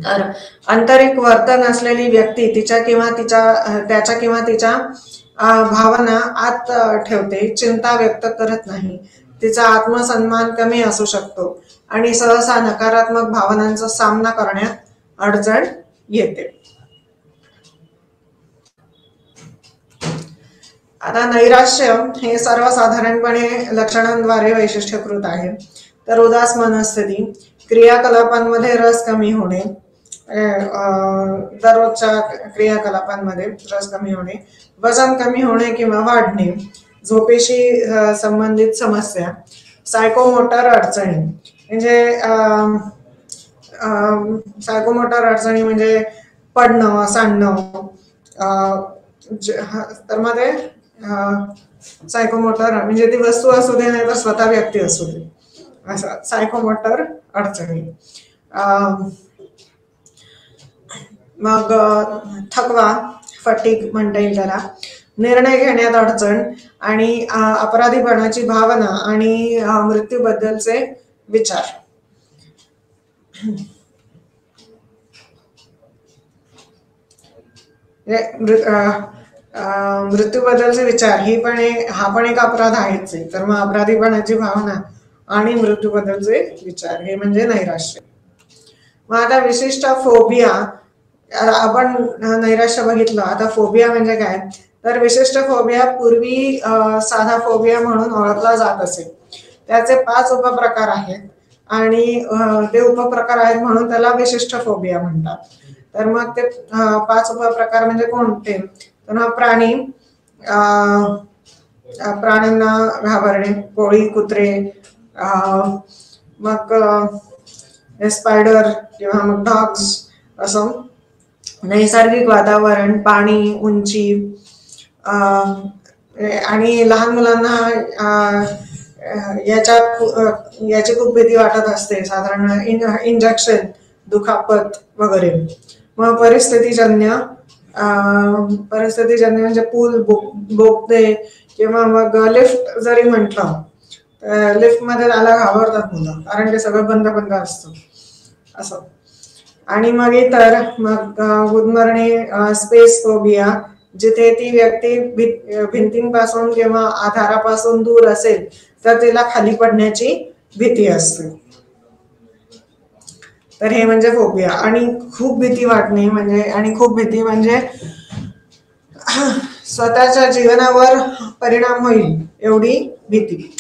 तर आंतरिक वर्तन असलेली व्यक्ती त्याच्या किंवा तिच्या भावना आत ठेवते, चिंता व्यक्त करत नाही, तिचा आत्मसन्मान कमी असू शकतो आणि सहसा नकारात्मक भावनांचा सामना करण्यात अडचण येते. आता नैराश्य हे सर्वसाधारणपणे लक्षणांद्वारे वैशिष्ट्यीकृत आहे. तर उदास मनस्थिती, क्रियाकलापांमध्ये रस कमी होणे, दररोजच्या क्रियाकलापांमध्ये रस कमी होणे, वजन कमी होणे किंवा वाढणे, झोपेशी संबंधित समस्या, सायकोमोटर अडचणी. म्हणजे सायकोमोटर अडचणी म्हणजे पडणं, सांडणं, तर मग ते सायकोमोटर म्हणजे ती वस्तू असू दे नाही तर स्वतः व्यक्ती असू दे, असं सायकोमोटर अडचणी. मग थकवा, फटीग म्हणता येईल त्याला, निर्णय घेण्यात अडचण आणि अपराधीपणाची भावना आणि मृत्यूबद्दलचे विचार. मृत्यूबद्दलचे विचार हा पण एक अपराध आहेच. तर मग अपराधीपणाची भावना आणि मृत्यूबद्दलचे विचार हे म्हणजे नैराश्य. मग आता विशिष्ट फोबिया, आपण नैराश्य बघितलं, आता फोबिया म्हणजे काय, तर विशिष्ट फोबिया पूर्वी साधा फोबिया म्हणून ओळखला जात असे. त्याचे 5 उपप्रकार आहेत आणि ते उपप्रकार आहेत म्हणून त्याला विशिष्ट फोबिया म्हणतात. तर मग ते 5 उपप्रकार म्हणजे कोणते, तर प्राण्यांना घाबरणे, कोळी, कुत्रे, मग स्पायडर किंवा मग डॉग्स असं. नैसर्गिक वातावरण, पाणी, उंची, आणि लहान मुलांना याची खूप भीती वाटत असते, साधारण इंजेक्शन, दुखापत वगैरे. मग परिस्थितीजन्य म्हणजे पूल बोगदे किंवा मग लिफ्ट जरी म्हटलं, लिफ्ट मध्ये त्याला घाबरतात मुलं, कारण ते सगळं बंद असतं असं. आणि मग इतर गुदमरणे, स्पेस फोबिया, जिथे ती व्यक्ती भिंतींपासून किंवा आधारापासून दूर असेल तर तिला खाली पडण्याची भीती असते. तर हे म्हणजे फोबिया. आणि खूप भीती वाटणे म्हणजे स्वतःच्या जीवनावर परिणाम होईल एवढी भीती.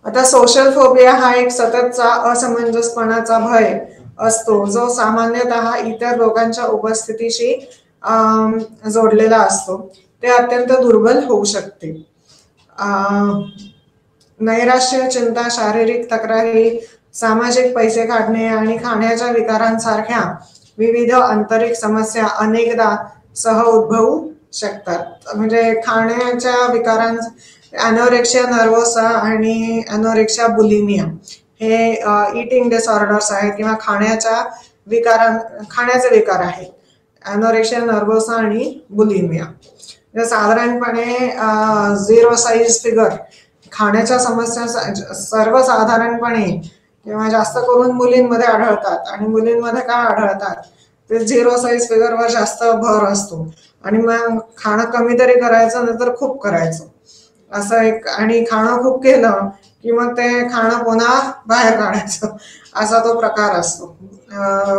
आता सोशल फोबिया हा एक सततचा असमंजसपणाचा भय असतो, जो सामान्यतः इतर लोकांच्या उपस्थितीशी जोडलेला असतो. ते अत्यंत दुर्बल होऊ शकते. नैराश्य, चिंता, शारीरिक तक्रारी, सामाजिक पैसे काढणे आणि खाण्याच्या विकारांसारख्या विविध आंतरिक समस्या अनेकदा सह उद्भवू शकतात. म्हणजे खाण्याच्या विकारांचा अॅनोरेक्सिया नर्वोसा आणि अॅनोरेक्सिया बुलिमिया हे इटिंग डिसऑर्डर्स आहेत किंवा खाण्याचे विकार आहेत, अॅनोरेक्सिया नर्वोसा आणि बुलिमिया. साधारणपणे 0 साईज फिगर खाण्याच्या समस्या सर्वसाधारणपणे किंवा जास्त करून मुलींमध्ये आढळतात. आणि मुलींमध्ये काय आढळतात, ते 0 साईज फिगरवर जास्त भर असतो. आणि मग खाणं कमी तरी करायचं नाही तर खूप करायचं असं एक. आणि खाणं खूप केलं की मग ते खाणं पुन्हा बाहेर काढायचं असा तो प्रकार असतो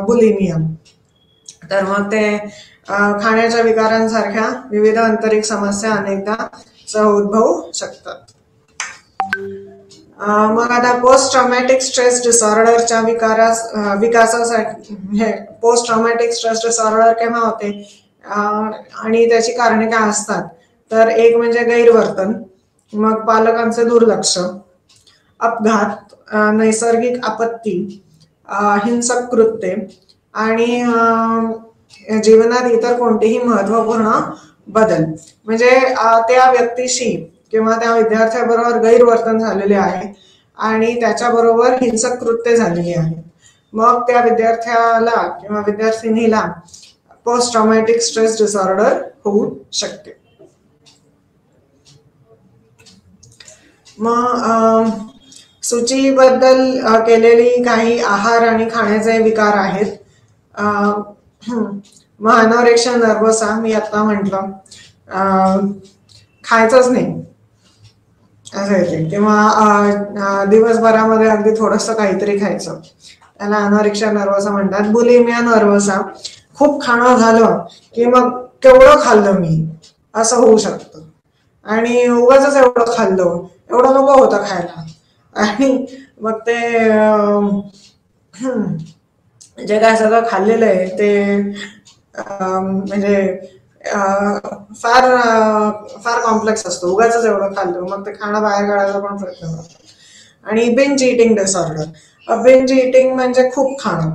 बुलिमिया. तर मग ते खाण्याच्या विकारांसारख्या विविध आंतरिक समस्या अनेकदा सह उद्भवू शकतात. मग आता पोस्ट ट्रॉमॅटिक स्ट्रेस डिसऑर्डरच्या विकासासाठी पोस्ट ट्रॉमॅटिक स्ट्रेस डिसऑर्डर केव्हा होते आणि त्याची कारणे काय असतात, तर एक म्हणजे गैरवर्तन, मग पालकांचे दुर्लक्ष, अपघात, नैसर्गिक आपत्ती, हिंसक कृत्ये आणि जीवनात इतर कोणतेही महत्वपूर्ण बदल. म्हणजे त्या व्यक्तीशी किंवा त्या विद्यार्थ्याबरोबर गैरवर्तन झालेले आहे आणि त्याच्याबरोबर हिंसक कृत्य झालेली आहे, मग त्या विद्यार्थ्याला किंवा विद्यार्थिनीला पोस्ट ट्रॉमॅटिक स्ट्रेस डिसऑर्डर होऊ शकते. मग सूचीबद्दल केलेली काही आहार आणि खाण्याचे विकार आहेत. मग अनोरेक्शिया नर्वसा मी आता म्हटलं, खायचंच नाही असं येते, किंवा दिवसभरामध्ये अगदी थोडंसं काहीतरी खायचं, त्याला अनोरेक्शिया नर्वसा म्हणतात. बुलिमिया नर्वसा, खूप खाणं झालं की मग केवढं खाल्लं मी असं होऊ शकतं आणि उगाच एवढं खाल्लं, एवढं नको होतं खायला, आणि मग ते जे काय सगळं खाल्लेलं आहे ते म्हणजे फार फार कॉम्प्लेक्स असतो. उगाच एवढं खाल्लं मग ते खाणं बाहेर काढायला पण प्रयत्न करतो. आणि binge eating disorder, binge eating म्हणजे खूप खाणं,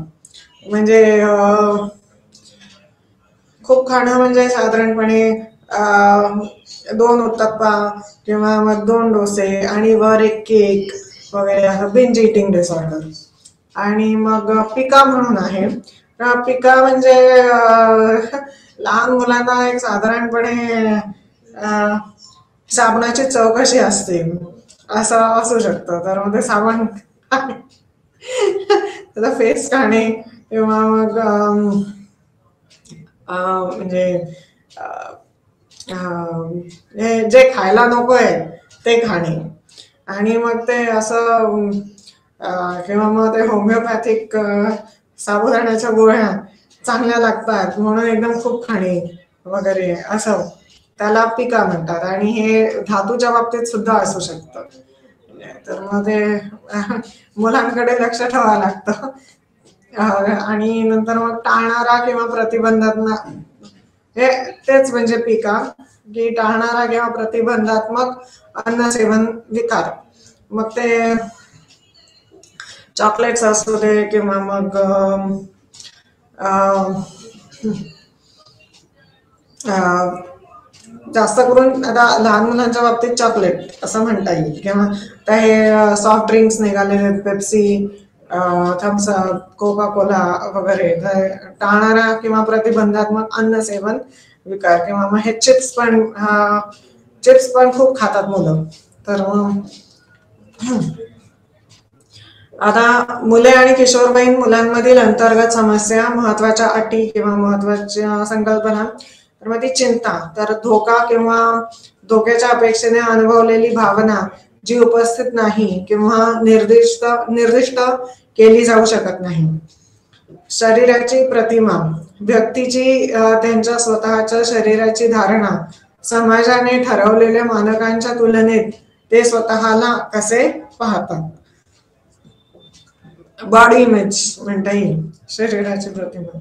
म्हणजे खूप खाणं म्हणजे साधारणपणे 2 उत्तप्पा किंवा मग 2 डोसे आणि वर एक केक वगैरे, असं बिंज इटिंग डिसऑर्डर. आणि मग पिका म्हणून आहे. पिका म्हणजे लहान मुलांना एक साधारणपणे साबणाची चव कशी असते असं असू शकतं, तर मग ते साबण त्याचा फेस खाणे किंवा मग म्हणजे जे खायला नको आहे ते खाणे, आणि मग ते असं किंवा मग ते होमिओपॅथिक साबुदाण्याच्या गोळ्या चांगल्या लागतात म्हणून एकदम खूप खाणे वगैरे, असं त्याला पिका म्हणतात. आणि हे धातूच्या बाबतीत सुद्धा असू शकतं, तर मग ते मुलांकडे लक्ष ठेवावं लागतं. आणि नंतर मग टाळणारा किंवा प्रतिबंधात्मक, हे तेच म्हणजे पिका, की टाळणारा किंवा प्रतिबंधात्मक अन्न सेवन विकार. मग ते चॉकलेट्स असू दे किंवा मग जास्त करून आता लहान मुलांच्या बाबतीत चॉकलेट असं म्हणता येईल, किंवा आता हे सॉफ्ट ड्रिंक्स निघालेले, पेप्सी, थम्सअप, कोका कोला वगैरे, टाळणारा किंवा प्रतिबंधात्मक अन्न सेवन विकार. किंवा मग हे चिप्स पण खूप खातात मुलं, तर मग आता मुले आणि किशोरवयीन मुलांमधील अंतर्गत समस्या, महत्वाच्या अटी किंवा महत्वाच्या संकल्पना, तर मग ती चिंता, तर धोका किंवा धोक्याच्या अपेक्षेने अनुभवलेली भावना जी उपस्थित नाही किंवा निर्दिष्ट केली जाऊ शकत नाही. शरीराची प्रतिमा, व्यक्तीची त्यांच्या स्वतःच्या शरीराची धारणा समाजाने ठरवलेल्या मानकांच्या तुलनेत ते स्वतःला कसे पाहतात. बॉडी इमेज म्हणता येईल, शरीराची प्रतिमा.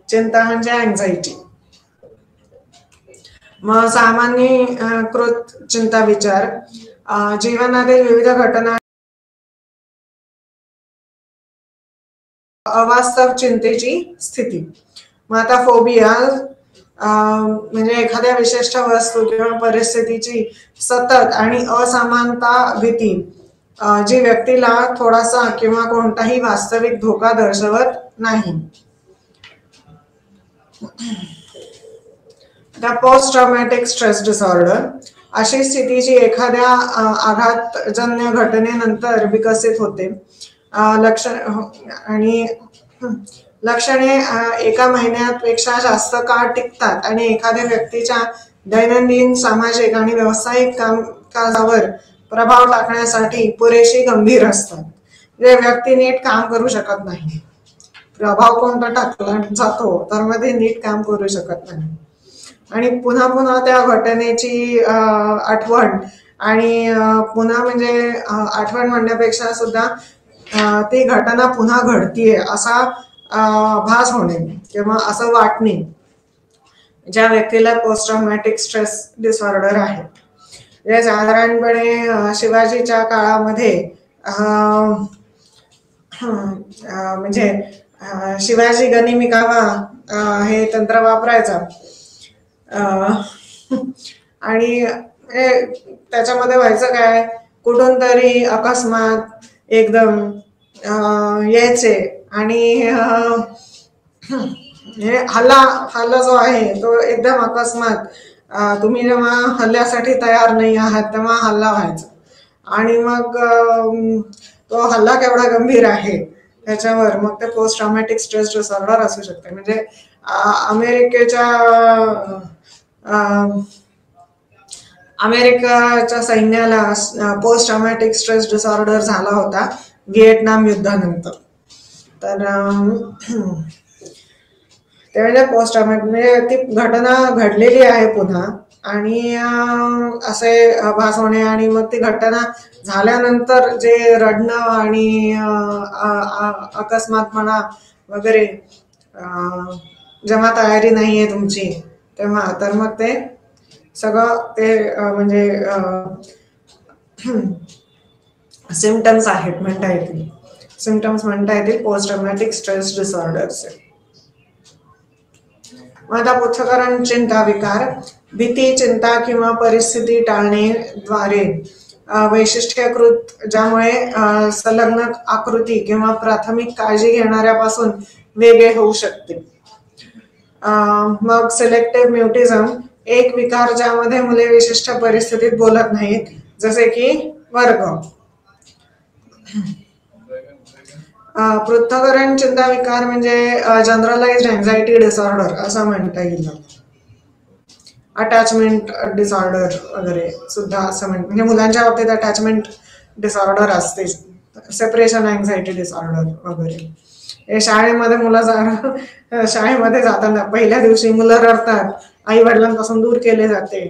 चिंता म्हणजे अँझायटी. मग सामान्यीकृत चिंता विचार, जीवनातील विविध घटना अवास्तव चिंतेची स्थिती. मग आता फोबिया म्हणजे एखाद्या विशिष्ट वस्तू किंवा परिस्थितीची सतत आणि असमानता भीती, जी व्यक्तीला थोडासा किंवा कोणताही वास्तविक धोका दर्शवत नाही. पोस्ट ट्रॉमॅटिक स्ट्रेस डिसऑर्डर, अशी स्थिती जी एखाद्या आघातजन्य घटनेनंतर विकसित होते. लक्षणे 1 महिन्यापेक्षा जास्त काळ टिकतात आणि एखाद्या व्यक्तीच्या दैनंदिन, सामाजिक आणि व्यावसायिक कामकाजावर प्रभाव टाकण्यासाठी पुरेशी गंभीर असतात. जे व्यक्ती नीट काम करू शकत नाही, प्रभाव कोणता टाकला जातो तर मध्ये नीट काम करू शकत नाही, आणि पुन्हा पुन्हा त्या घटनेची आठवण आणि पुन्हा म्हणजे आठवण म्हणण्यापेक्षा सुद्धा ती घटना पुन्हा घडतीये असा भास होणे किंवा असं वाटणे, ज्या व्यक्तीला पोस्ट ट्रॉमॅटिक स्ट्रेस डिसऑर्डर आहे. म्हणजे साधारणपणे शिवाजीच्या काळामध्ये म्हणजे शिवाजी गनिमिकावा हे तंत्र वापरायचा. आणि त्याच्यामध्ये व्हायचं काय, कुठून तरी अकस्मात एकदम यायचे आणि हल्ला जो आहे तो एकदम अकस्मात, तुम्ही जेव्हा हल्ल्यासाठी तयार नाही आहात तेव्हा हल्ला व्हायचा. आणि मग तो हल्ला केवढा गंभीर आहे त्याच्यावर मग ते पोस्ट ट्रॉमॅटिक स्ट्रेस डिसऑर्डर असू शकते. म्हणजे अमेरिकेच्या सैन्याला पोस्ट ट्रॉमॅटिक स्ट्रेस डिसऑर्डर झाला होता व्हिएटनाम युद्धानंतर. तर ते म्हणजे पोस्ट ट्रॉमॅटिक म्हणजे ती घटना घडलेली आहे पुन्हा आणि असे भास होणे आणि मग ती घटना झाल्यानंतर जे रडणं आणि अकस्मातपणा वगैरे, जेव्हा तयारी नाहीये तुमची तेव्हा, तर मग ते सगळं ते म्हणजे सिम्पटम्स आहेत म्हणता येतील, सिम्पटम्स म्हणता येतील पोस्ट ट्रॉमॅटिक स्ट्रेस डिसऑर्डरचे. आता पृथक्करण चिंता विकार, भीती, चिंता किंवा परिस्थिती टाळणेद्वारे वैशिष्ट्यीकृत, ज्यामुळे संलग्न आकृती किंवा प्राथमिक काळजी घेणाऱ्यापासून वेगळे होऊ शकते. मग सिलेक्टिव्ह म्युटिझम, एक विकार ज्यामध्ये मुले विशिष्ट परिस्थितीत बोलत नाहीत, जसे की वर्ग. पृथक्करण चिंता विकार म्हणजे जनरलाइज्ड एन्झायटी डिसऑर्डर असं म्हणता येईल. अटॅचमेंट डिसऑर्डर वगैरे सुद्धा असं म्हणजे मुलांच्या बाबतीत अटॅचमेंट डिसऑर्डर असते, सेपरेशन अँझायटी डिसऑर्डर वगैरे. हे शाळेमध्ये शाळेमध्ये जाताना पहिल्या दिवशी मुलं रडतात, आई वडिलांपासून दूर केले जाते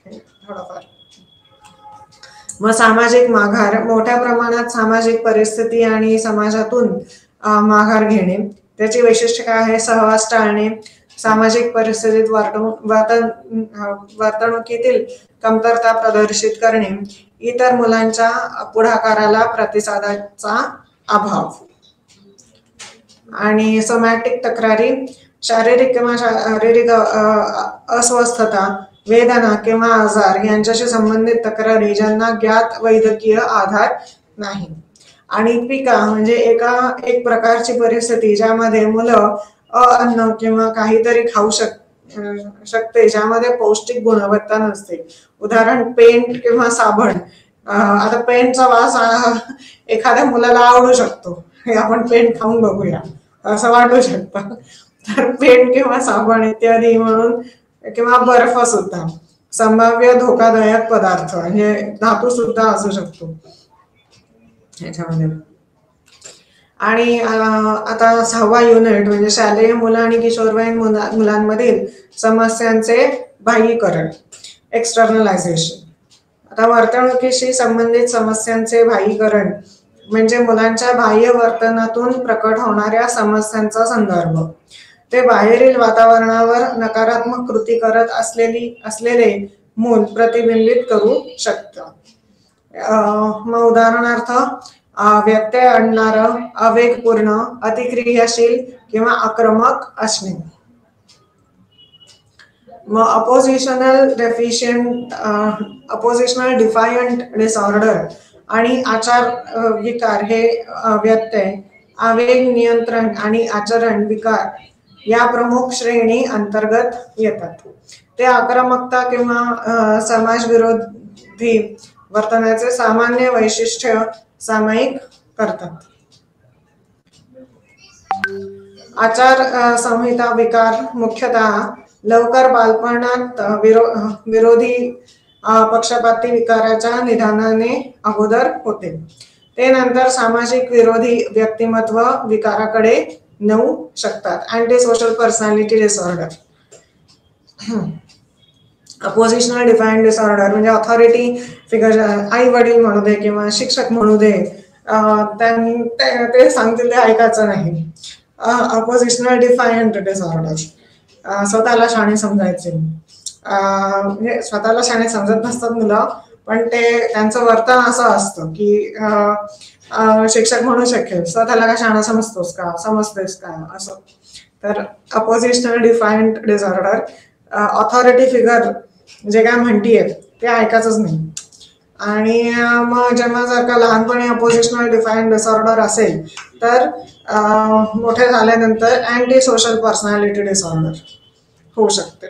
थोडंफार. मग सामाजिक माघार, मोठ्या प्रमाणात सामाजिक परिस्थिती आणि समाजातून माघार घेणे. त्याची वैशिष्ट्य काय आहे, सहवास टाळणे, सामाजिक परिस्थितीत वर्तणुकीतील कमतरता प्रदर्शित करणे, इतर मुलांच्या पुढाकाराला प्रतिसादाचा अभाव. आणि सोमॅटिक तक्रारी, शारीरिक किंवा शारीरिक अस्वस्थता, वेदना किंवा आजार यांच्याशी संबंधित तक्रारी ज्यांना ज्ञात वैद्यकीय आधार नाही. आणि पिका म्हणजे एक प्रकारची परिस्थिती ज्यामध्ये मुलं अन्न किंवा काहीतरी खाऊ शकते ज्यामध्ये पौष्टिक गुणवत्ता नसते. उदाहरण पेंट किंवा साबण. आता पेंटचा वास एखाद्या मुलाला आवडू शकतो, हे आपण पेंट खाऊन बघूया असं वाटू शकतं. तर पेंट किंवा साबण इत्यादी म्हणून, किंवा बर्फ सुद्धा संभाव्य धोकादायक पदार्थ म्हणजे धातू सुद्धा असू शकतो ह्याच्यामध्ये. आणि आता 6वा युनिट म्हणजे शालेय मुलं आणि किशोरवयीन मुलांमधील समस्यांचे बाह्यीकरण, एक्सटर्नलायझेशन. आता वर्तणुकीशी संबंधित समस्यांचे बाह्यीकरण म्हणजे मुलांच्या बाह्य वर्तनातून प्रकट होणाऱ्या समस्यांचा संदर्भ. ते बाहेरील वातावरणावर नकारात्मक कृती करत असलेले मूल प्रतिबिंबित करू शकतं. मग उदाहरणार्थ व्यत्यय आणणारं, आवेगपूर्ण, अतिक्रियाशील किंवा आक्रमक असणे. मग अपोजिशनल डिफायंट डिसऑर्डर आणि आचार विकार हे व्यत्यय, आवेग नियंत्रण आणि आचरण विकार या प्रमुख श्रेणी अंतर्गत येतात. ते आक्रमकता किंवा समाजविरोधी वर्तनाचे सामान्य वैशिष्ट्य सामायिक करतात. आचार संहिता विकार मुख्यतः लवकर बालपणात विरोधी पक्षपाती विकाराच्या निदानाने अगोदर होते. ते नंतर सामाजिक विरोधी व्यक्तिमत्व विकाराकडे नेऊ शकतात. Anti social personality disorder. Oppositional defined disorder म्हणजे ऑथॉरिटी फिगर, आई वडील म्हणू दे किंवा शिक्षक म्हणू दे, ते सांगतील ते ऐकायचं नाही. अपोजिशनल डिफाईन्ड डिसऑर्डर, स्वतःला शाणे समजायचे, म्हणजे स्वतःला शाणे समजत नसतात मुलं, पण त्यांचं वर्तन असं असतं की शिक्षक म्हणू शकेल स्वतःला का शाणा समजतोस का, समजतेस का, असं. तर अपोजिशनल डिफाईन्ड डिसऑर्डर, ऑथॉरिटी फिगर जे काय म्हणतीये ते ऐकायचंच नाही. आणि मग जेव्हा जर का लहानपणी अपोजिशनल डिफाईन्ड डिसऑर्डर असेल तर मोठे झाल्यानंतर अँटी सोशल पर्सनॅलिटी डिसऑर्डर होऊ शकते.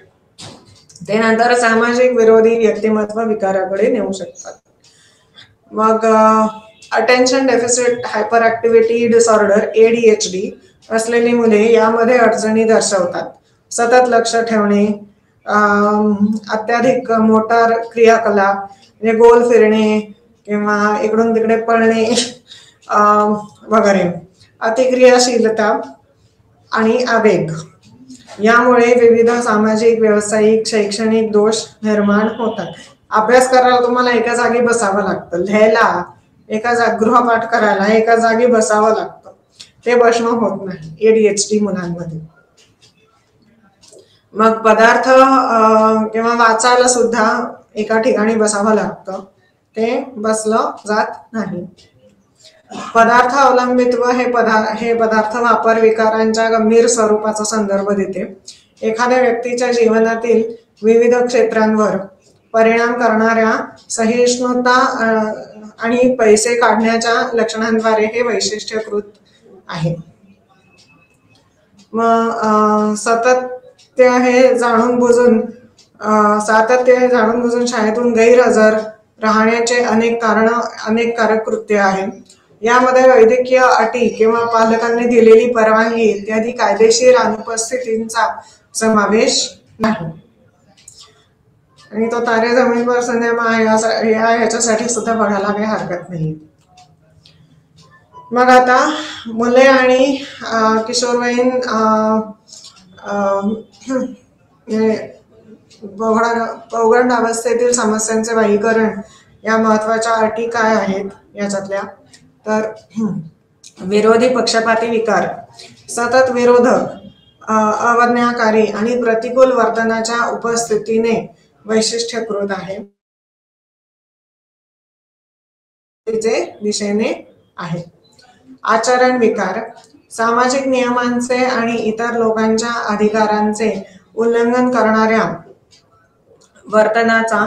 ते नंतर सामाजिक विरोधी व्यक्तिमत्व विकाराकडे नेऊ शकतात. मग attention deficit hyper activity disorder ADHD असलेली मुले यामध्ये अडचणी दर्शवतात. सतत लक्ष ठेवणे, अत्याधिक मोटार क्रियाकलाप म्हणजे गोल फिरणे किंवा इकडून तिकडे पळणे वगैरे, अतिक्रियाशीलता आणि आवेग यामुळे विविध सामाजिक, व्यावसायिक, शैक्षणिक दोष निर्माण होतात. अभ्यास करायला तुम्हाला एका जागी बसावं लागतं, लिहायला गृहपाठ करायला एका जागी बसावं लागतं, ते बसणं होत नाही ADHD मुलांमध्ये. मग पदार्थ किंवा वाचायला सुद्धा एका ठिकाणी बसावं लागतं, ते बसलं जात नाही. पदार्थ अवलंबित्व हे पदार्थ वापर विकारांच्या गंभीर स्वरूपाचा संदर्भ देते. एखाद्या व्यक्तीच्या जीवनातील विविध क्षेत्रांवर परिणाम करणाऱ्या सहिष्णुता आणि पैसे काढण्याच्या लक्षणांद्वारे हे वैशिष्ट्यीकृत आहे. मग सातत्य हे जाणून बुजून शाळेतून गैरहजर राहण्याचे अनेक कारक कृत्य आहे. यामध्ये वैद्यकीय अटी किंवा पालकांनी दिलेली परवानगी इत्यादी कायदेशीर अनुपस्थितींचा समावेश नाही. आणि तो तारे जमीन पर सिनेमा याच्यासाठी सुद्धा बघायला काही हरकत नाही. मग आता मुले आणि किशोरवयीन पौगंड अवस्थेतील समस्यांचे वाहीकरण या महत्वाच्या अटी काय आहेत याच्यातल्या, तर विरोधी पक्षपाती विकार, सतत विरोधक, अवज्ञाकारी आणि प्रतिकूल वर्तनाच्या उपस्थितीने वैशिष्ट्यीकृत आहे, दिशेने आहे. आचरण विकार, सामाजिक नियमांचे आणि इतर लोकांच्या अधिकारांचे उल्लंघन करणाऱ्या वर्तनाचा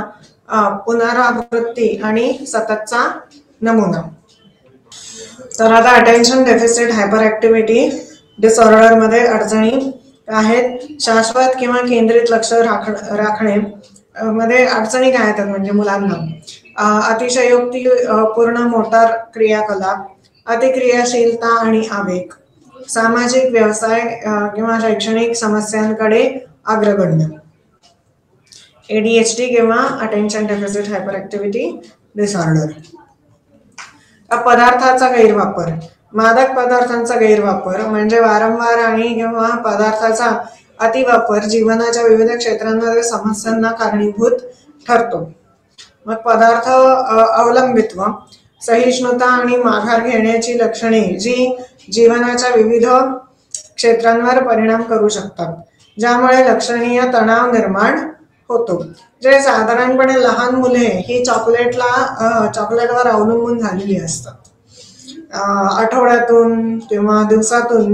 पुनरावृत्ती आणि सततचा नमुना. तर आता attention deficit hyper activity disorder मध्ये अडचणी आहेत. शाश्वत किंवा केंद्रित लक्ष राखणे मध्ये अडचणी काय आहेत म्हणजे मुलांना अतिशयोक्ती पूर्ण मोटार क्रियाकलाप, अतिक्रियाशीलता आणि आवेग, सामाजिक, व्यवसाय किंवा शैक्षणिक समस्यांकडे अग्रगण्य. ADHD किंवा attention deficit hyper activity disorder. पदार्थाचा गैरवापर, मादक पदार्थांचा गैरवापर म्हणजे वारंवार आणि किंवा पदार्थाचा अतिवापर जीवनाच्या विविध क्षेत्रांमध्ये समस्यांना कारणीभूत ठरतो. मग पदार्थ अवलंबित्व, सहिष्णुता आणि माघार घेण्याची लक्षणे जी जीवनाच्या विविध क्षेत्रांवर परिणाम करू शकतात, ज्यामुळे लक्षणीय तणाव निर्माण होतो. जे साधारणपणे लहान मुले ही चॉकलेटवर अवलंबून झालेली असतात. आठवड्यातून किंवा दिवसातून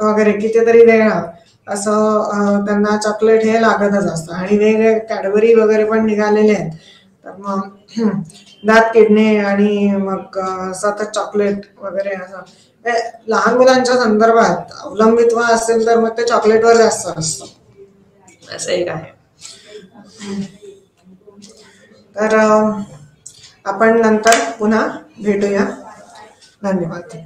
वगैरे कितीतरी वेळा असं त्यांना चॉकलेट हे लागतच असतं. आणि वेगवेगळे कॅडबरी वगैरे पण निघालेले आहेत, तर मग दात किडणे आणि मग सतत चॉकलेट वगैरे असं लहान मुलांच्या संदर्भात अवलंबित्व असेल तर मग ते चॉकलेटवर जास्त असतं, असं एक आहे. तर आपण नंतर पुन्हा भेटूया. धन्यवाद.